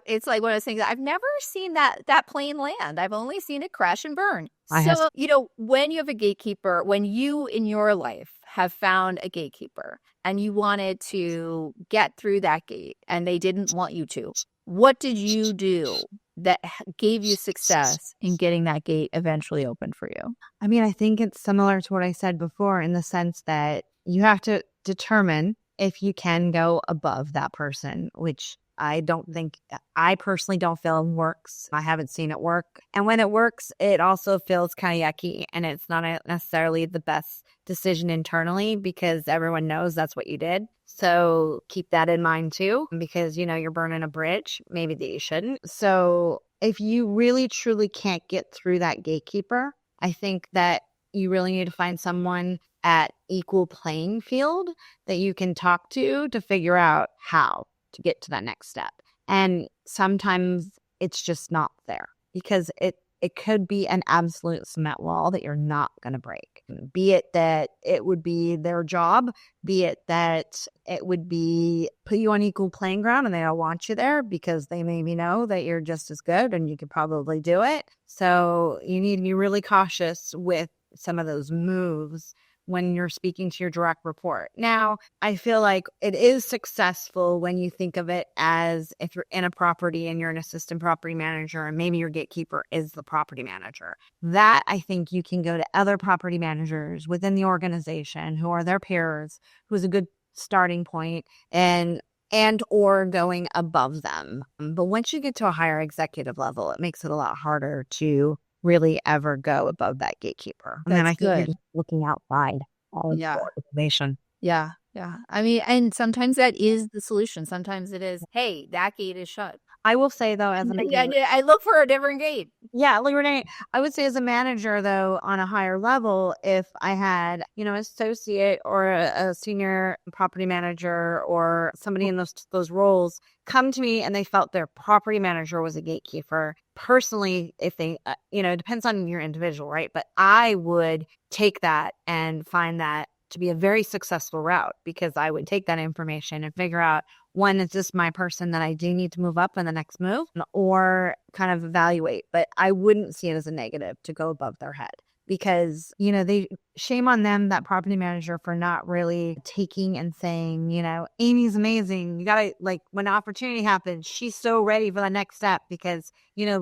It's like one of those things. I've never seen that plane land. I've only seen it crash and burn. I have. So, when you have a gatekeeper, when you in your life have found a gatekeeper and you wanted to get through that gate and they didn't want you to, what did you do that gave you success in getting that gate eventually open for you? I mean, I think it's similar to what I said before in the sense that you have to determine if you can go above that person, which I personally don't feel works. I haven't seen it work. And when it works, it also feels kind of yucky, and it's not necessarily the best decision internally because everyone knows that's what you did. So keep that in mind too, because, you're burning a bridge, maybe that you shouldn't. So if you really truly can't get through that gatekeeper, I think that you really need to find someone at equal playing field that you can talk to figure out how to get to that next step. And sometimes it's just not there because it could be an absolute cement wall that you're not going to break. Be it that it would be their job, be it that it would be put you on equal playing ground and they don't want you there because they maybe know that you're just as good and you could probably do it. So you need to be really cautious with some of those moves when you're speaking to your direct report. Now, I feel like it is successful when you think of it as if you're in a property and you're an assistant property manager and maybe your gatekeeper is the property manager. That I think you can go to other property managers within the organization who are their peers, who's a good starting point, and or going above them. But once you get to a higher executive level, it makes it a lot harder to really ever go above that gatekeeper. And then I That's think you're good. just looking outside all of Yeah. the organization. Yeah. Yeah. I mean, and sometimes that is the solution. Sometimes it is, hey, that gate is shut. I will say though, as a manager, I look for a different gate. yeah, like Renee, I would say as a manager though, on a higher level, if I had, associate or a senior property manager or somebody in those roles come to me and they felt their property manager was a gatekeeper, personally, if they, it depends on your individual, right? But I would take that and find that to be a very successful route because I would take that information and figure out, one, is this my person that I do need to move up in the next move, or kind of evaluate. But I wouldn't see it as a negative to go above their head because, they shame on them, that property manager, for not really taking and saying, Amy's amazing. You got to, like, when opportunity happens, she's so ready for the next step because, your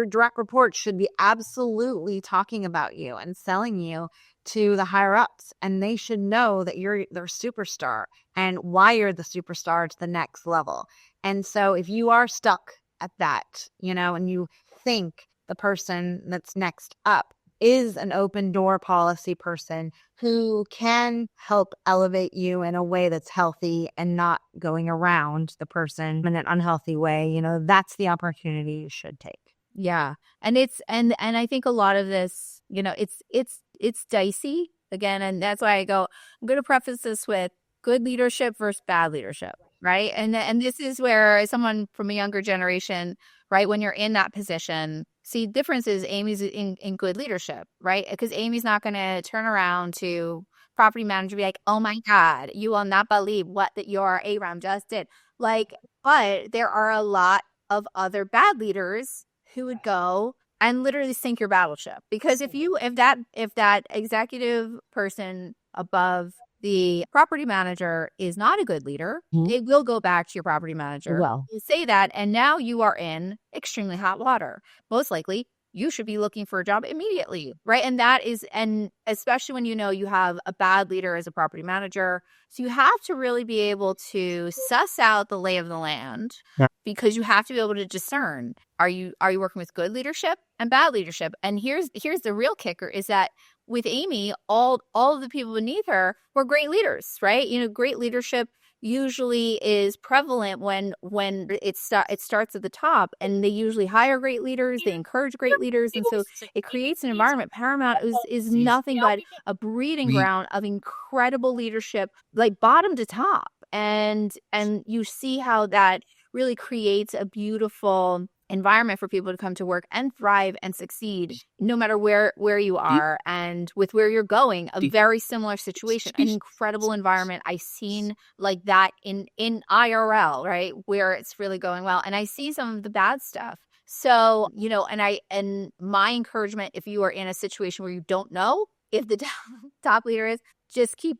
direct report should be absolutely talking about you and selling you to the higher ups, and they should know that you're their superstar and why you're the superstar to the next level. And so if you are stuck at that, and you think the person that's next up is an open door policy person who can help elevate you in a way that's healthy and not going around the person in an unhealthy way, that's the opportunity you should take. Yeah. And and I think a lot of this, it's dicey again. And that's why I'm going to preface this with, good leadership versus bad leadership, right? And this is where someone from a younger generation, right, when you're in that position, see, difference is Amy's in good leadership, right? Because Amy's not going to turn around to property manager and be like, oh my God, you will not believe what that your ARAM just did. Like, but there are a lot of other bad leaders who would go and literally sink your battleship. Because if that executive person above the property manager is not a good leader, it will go back to your property manager. Well, You say that, and now you are in extremely hot water. Most likely, you should be looking for a job immediately, right? And especially when you know you have a bad leader as a property manager. So you have to really be able to suss out the lay of the land, because you have to be able to discern, are you working with good leadership and bad leadership? And here's the real kicker, is that with Amy, all of the people beneath her were great leaders, right? Great leadership usually is prevalent when it starts at the top, and they usually hire great leaders, they encourage great leaders, and so it creates an environment. Paramount is nothing but a breeding ground of incredible leadership, like bottom to top, and you see how that really creates a beautiful environment for people to come to work and thrive and succeed, no matter where you are and with where you're going. A very similar situation, an incredible environment. I've seen like that in IRL, right, where it's really going well, and I see some of the bad stuff. So, and my encouragement, if you are in a situation where you don't know if the top leader is, just keep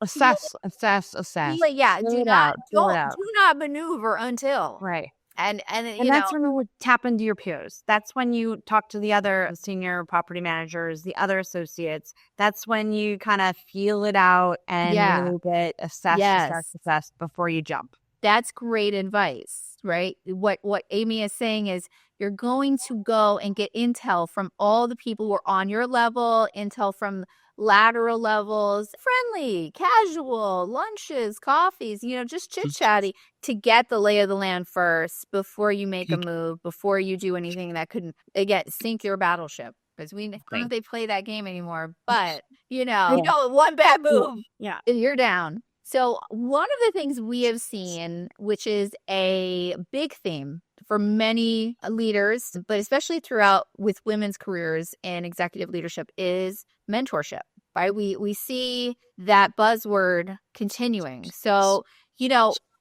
assess. Yeah, do not maneuver until right. And that's when you would tap into your peers. That's when you talk to the other senior property managers, the other associates. That's when you kind of feel it out and really get assessed before you jump. That's great advice, right? What Amy is saying is, you're going to go and get intel from all the people who are on your level, intel from lateral levels, friendly, casual, lunches, coffees, just chit-chatty, to get the lay of the land first before you make a move, before you do anything that could, again, sink your battleship. Because I don't know if they play that game anymore, but, one bad move, you're down. So one of the things we have seen, which is a big theme for many leaders, but especially throughout with women's careers in executive leadership, is mentorship, right? We see that buzzword continuing. So,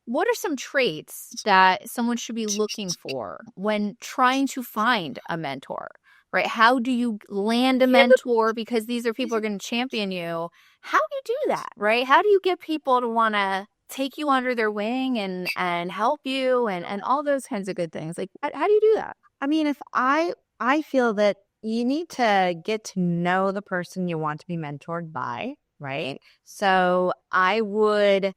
what are some traits that someone should be looking for when trying to find a mentor, right? How do you land a mentor? Because these are people who are going to champion you. How do you do that, right? How do you get people to want to take you under their wing and help you and all those kinds of good things? Like, how do you do that? I mean, if I feel that you need to get to know the person you want to be mentored by, right? So I would,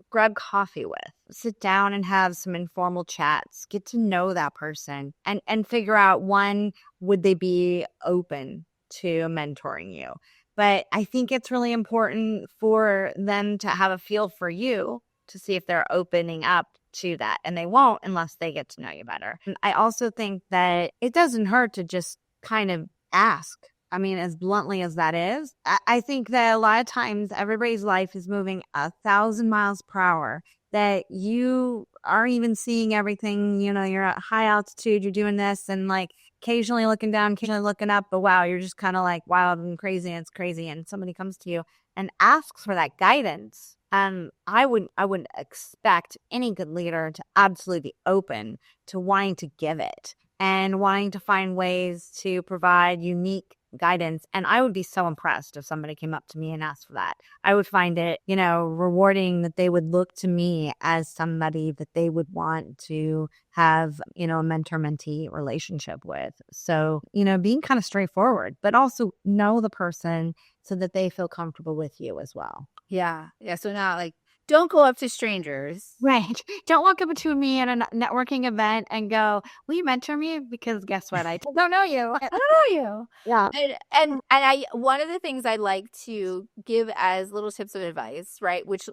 grab coffee with, sit down and have some informal chats, get to know that person and figure out, one, would they be open to mentoring you? But I think it's really important for them to have a feel for you to see if they're opening up to that. And they won't unless they get to know you better. And I also think that it doesn't hurt to just kind of ask. I mean, as bluntly as that is, I think that a lot of times everybody's life is moving 1,000 miles per hour, that you aren't even seeing everything. You're at high altitude, you're doing this and like occasionally looking down, occasionally looking up, but wow, you're just kind of like wild and crazy, and it's crazy. And somebody comes to you and asks for that guidance. I wouldn't expect any good leader to absolutely be open to wanting to give it and wanting to find ways to provide unique guidance. And I would be so impressed if somebody came up to me and asked for that. I would find it, rewarding that they would look to me as somebody that they would want to have, a mentor-mentee relationship with. So, being kind of straightforward, but also know the person so that they feel comfortable with you as well. Yeah. So not like, don't go up to strangers. Right. Don't walk up to me at a networking event and go, will you mentor me? Because guess what? I don't know you. I don't know you. Yeah. And I, one of the things I like to give as little tips of advice, right, which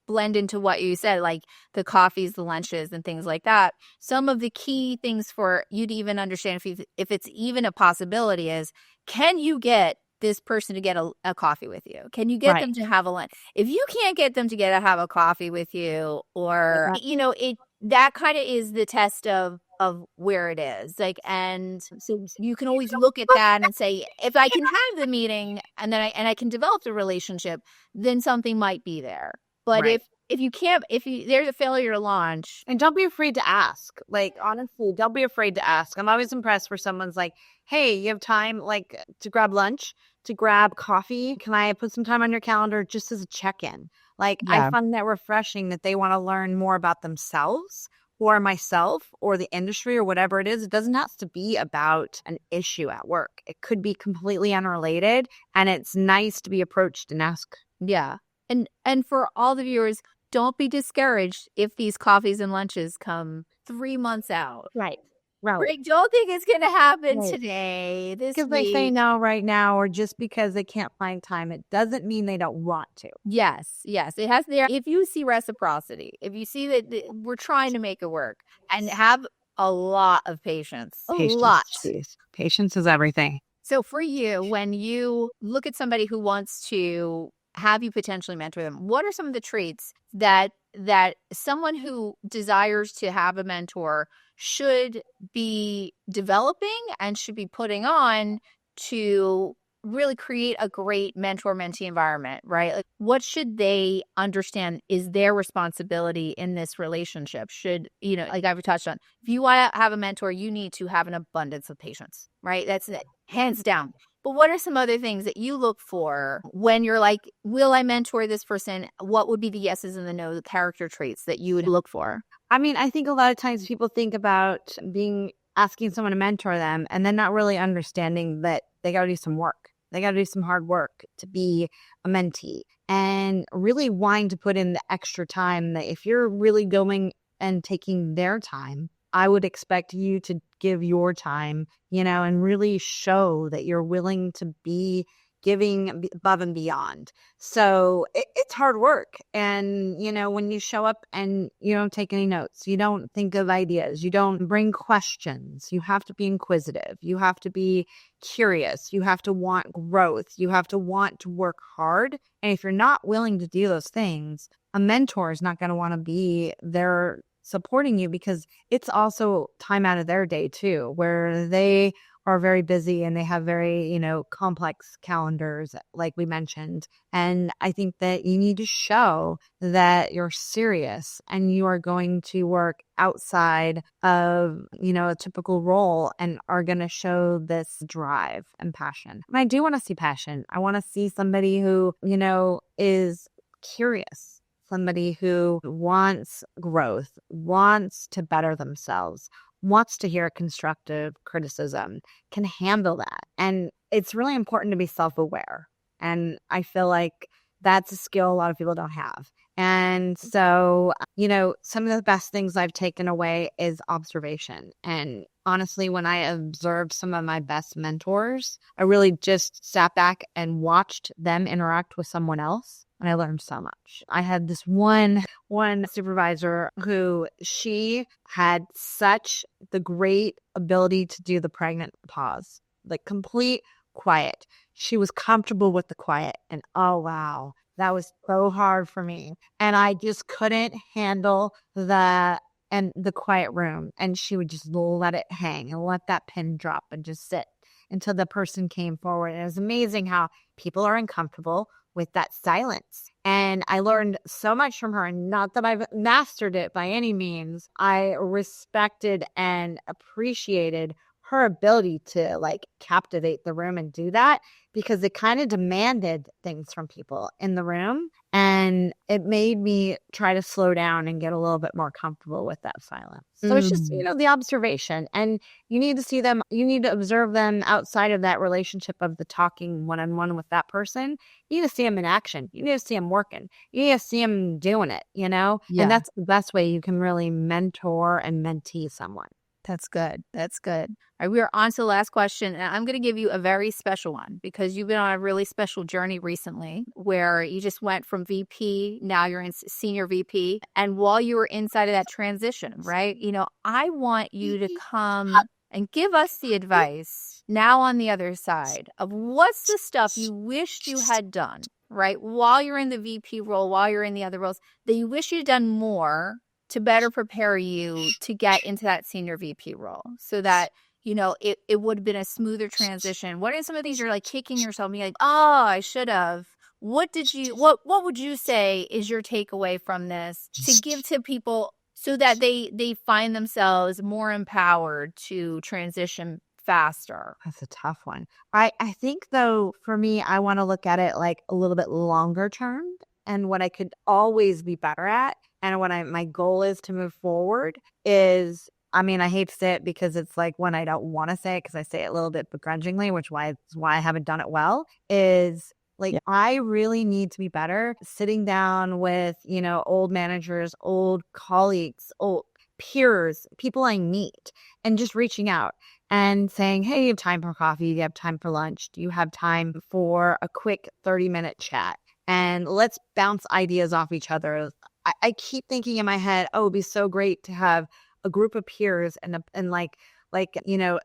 blend into what you said, like the coffees, the lunches, and things like that. Some of the key things for you to even understand if it's even a possibility is, can you get this person to get a coffee with you? Can you get Right. them to have a lunch? If you can't get them to have a coffee with you, or that kind of is the test of where it is. Like, and so you can always look at that and say, if I can have the meeting and then I can develop the relationship, then something might be there. But Right. if you can't, there's a failure to launch. And don't be afraid to ask. Like, honestly, don't be afraid to ask. I'm always impressed where someone's like, hey, you have time like to grab lunch, to grab coffee? Can I put some time on your calendar just as a check-in? Like, I Yeah. find that refreshing that they want to learn more about themselves or myself or the industry or whatever it is. It doesn't have to be about an issue at work. It could be completely unrelated, and it's nice to be approached and ask. Yeah. And for all the viewers, don't be discouraged if these coffees and lunches come 3 months out. Right. Right. Don't think it's going to happen Right. today, this Because they say week. no right now, or just because they can't find time, it doesn't mean they don't want to. Yes. It has there. If you see reciprocity, if you see that we're trying to make it work, and have a lot of patience, a lot. Patience, patience is everything. So for you, when you look at somebody who wants to have you potentially mentor them, what are some of the traits that someone who desires to have a mentor should be developing and should be putting on to really create a great mentor-mentee environment, right? Like, what should they understand is their responsibility in this relationship? Should, like I've touched on, if you want to have a mentor, you need to have an abundance of patience, right? That's it, hands down. But what are some other things that you look for when you're like, will I mentor this person? What would be the yeses and the no, the character traits that you would look for? I mean, I think a lot of times people think about asking someone to mentor them and then not really understanding that they got to do some work. They got to do some hard work to be a mentee, and really wanting to put in the extra time. That if you're really going and taking their time, I would expect you to give your time, and really show that you're willing to be giving above and beyond. So it's hard work. And, when you show up and you don't take any notes, you don't think of ideas, you don't bring questions, you have to be inquisitive, you have to be curious, you have to want growth, you have to want to work hard. And if you're not willing to do those things, a mentor is not going to want to be there supporting you, because it's also time out of their day too, where they are very busy and they have very, complex calendars, like we mentioned. And I think that you need to show that you're serious and you are going to work outside of, a typical role, and are going to show this drive and passion. And I do want to see passion. I want to see somebody who, is curious. Somebody who wants growth, wants to better themselves, wants to hear constructive criticism, can handle that. And it's really important to be self-aware. And I feel like that's a skill a lot of people don't have. And so, some of the best things I've taken away is observation. And honestly, when I observed some of my best mentors, I really just sat back and watched them interact with someone else. And I learned so much. I had this one supervisor who, she had such the great ability to do the pregnant pause, like complete quiet. She was comfortable with the quiet. And oh, wow, that was so hard for me. And I just couldn't handle the quiet room. And she would just let it hang and let that pin drop and just sit until the person came forward. And it was amazing how people are uncomfortable with that silence. And I learned so much from her. And not that I've mastered it by any means. I respected and appreciated her ability to captivate the room and do that, because it kind of demanded things from people in the room. And it made me try to slow down and get a little bit more comfortable with that silence. So it's just, the observation. And you need to see them, you need to observe them outside of that relationship of the talking one-on-one with that person. You need to see them in action. You need to see them working. You need to see them doing it, Yeah. And that's the best way you can really mentor and mentee someone. That's good. That's good. All right, we are on to the last question, and I'm going to give you a very special one because you've been on a really special journey recently where you just went from VP, now you're in senior VP. And while you were inside of that transition, right? I want you to come and give us the advice Now on the other side of what's the stuff you wished you had done, right? While you're in the VP role, while you're in the other roles, that you wish you'd done more to better prepare you to get into that senior VP role so that, it would have been a smoother transition. What are some of these you're like kicking yourself, being like, oh, I should have. What would you say is your takeaway from this to give to people so that they find themselves more empowered to transition faster? That's a tough one. I think though, for me, I want to look at it like a little bit longer term and what I could always be better at. And what my goal is to move forward is, I mean, I hate to say it because it's like when I don't want to say it because I say it a little bit begrudgingly, which is why I haven't done it well, is like, I really need to be better sitting down with, old managers, old colleagues, old peers, people I meet, and just reaching out and saying, hey, you have time for coffee? Do you have time for lunch? Do you have time for a quick 30-minute chat? And let's bounce ideas off each other. I keep thinking in my head, oh, it'd be so great to have a group of peers and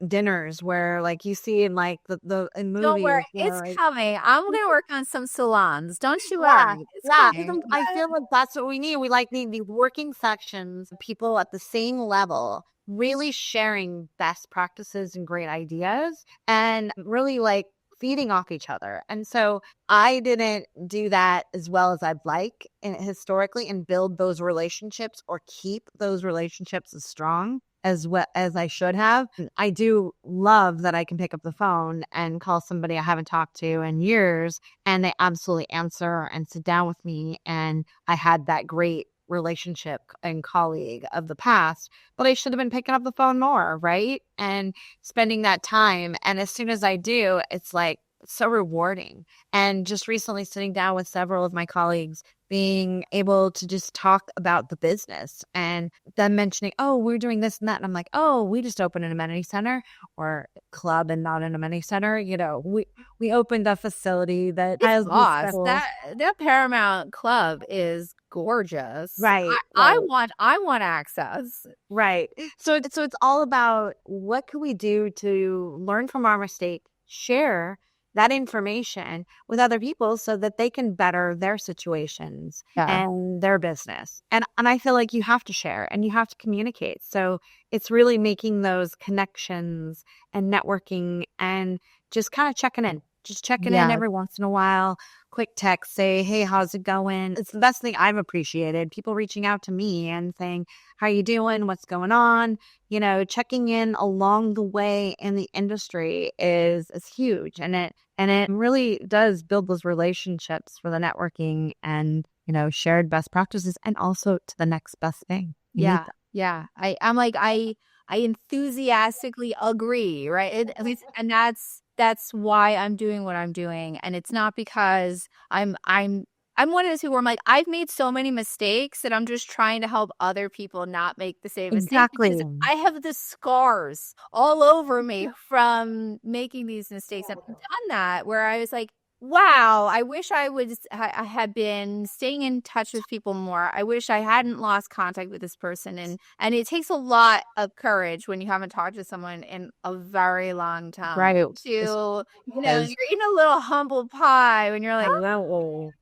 dinners where like you see in like the in Don't movies worry, where it's like, coming. I'm gonna work on some salons. Don't you yeah, worry. It's yeah. coming. I feel like that's what we need. We like need the working sections, people at the same level, really sharing best practices and great ideas and really like feeding off each other. And so I didn't do that as well as I'd like historically and build those relationships or keep those relationships as strong as well as I should have. I do love that I can pick up the phone and call somebody I haven't talked to in years and they absolutely answer and sit down with me. And I had that great relationship and colleague of the past, but I should have been picking up the phone more, right? And spending that time. And as soon as I do, it's like so rewarding. And just recently sitting down with several of my colleagues, being able to just talk about the business and them mentioning, oh, we're doing this and that. And I'm like, oh, we just opened an amenity center or club and not an amenity center. We opened a facility that It's has these boss. special, That Paramount Club is gorgeous. right, I right. want access. Right. So it's all about what can we do to learn from our mistake, share that information with other people so that they can better their situations Yeah. and their business. And I feel like you have to share and you have to communicate. So it's really making those connections and networking and just kind of checking in. Just checking in Yeah. every once in a while, quick text, say, hey, how's it going? It's the best thing I've appreciated. People reaching out to me and saying, how you doing? What's going on? Checking in along the way in the industry is huge. And it really does build those relationships for the networking and, shared best practices and also to the next best thing. You need Yeah. that. Yeah. I'm like, I enthusiastically agree, right? At least, and that's why I'm doing what I'm doing. And it's not because I'm one of those people where I'm like, I've made so many mistakes that I'm just trying to help other people not make the same mistake because Exactly. I have the scars all over me from making these mistakes. I've done that where I was like, wow, I wish I had been staying in touch with people more. I wish I hadn't lost contact with this person. And it takes a lot of courage when you haven't talked to someone in a very long time Right. to, you're eating a little humble pie when you're like,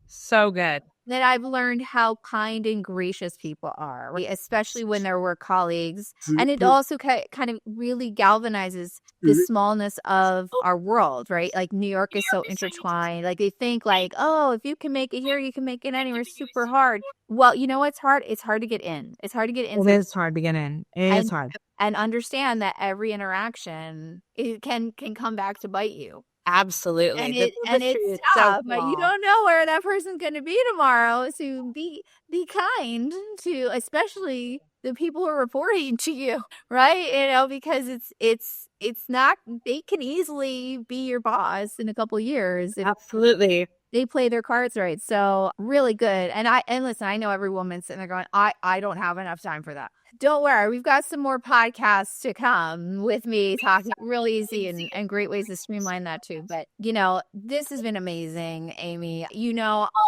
So good. that I've learned how kind and gracious people are, right? Especially when there were colleagues. And it also kind of really galvanizes the smallness of our world, right? Like New York is so intertwined. Like they think like, oh, if you can make it here, you can make it anywhere. Super hard. Well, you know what's hard? It's hard to get in. It's hard to get in. It is hard to get in. It is hard. And understand that every interaction it can come back to bite you. Absolutely. And it's tough, but you don't know where that person's going to be tomorrow. So be kind to, especially the people who are reporting to you, right? Because it's not. They can easily be your boss in a couple years. Absolutely. They play their cards right. So really good. And listen, I know every woman's sitting there going, I don't have enough time for that. Don't worry, we've got some more podcasts to come with me talking real easy and great ways to streamline that too. But this has been amazing, Amy.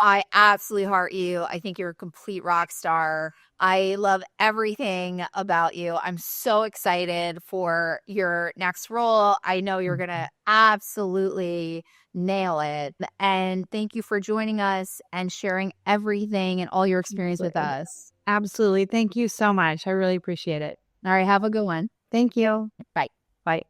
I absolutely heart you. I think you're a complete rock star. I love everything about you. I'm so excited for your next role. I know you're going to absolutely nail it. And thank you for joining us and sharing everything and all your experience with us. Absolutely. Thank you so much. I really appreciate it. All right. Have a good one. Thank you. Bye. Bye.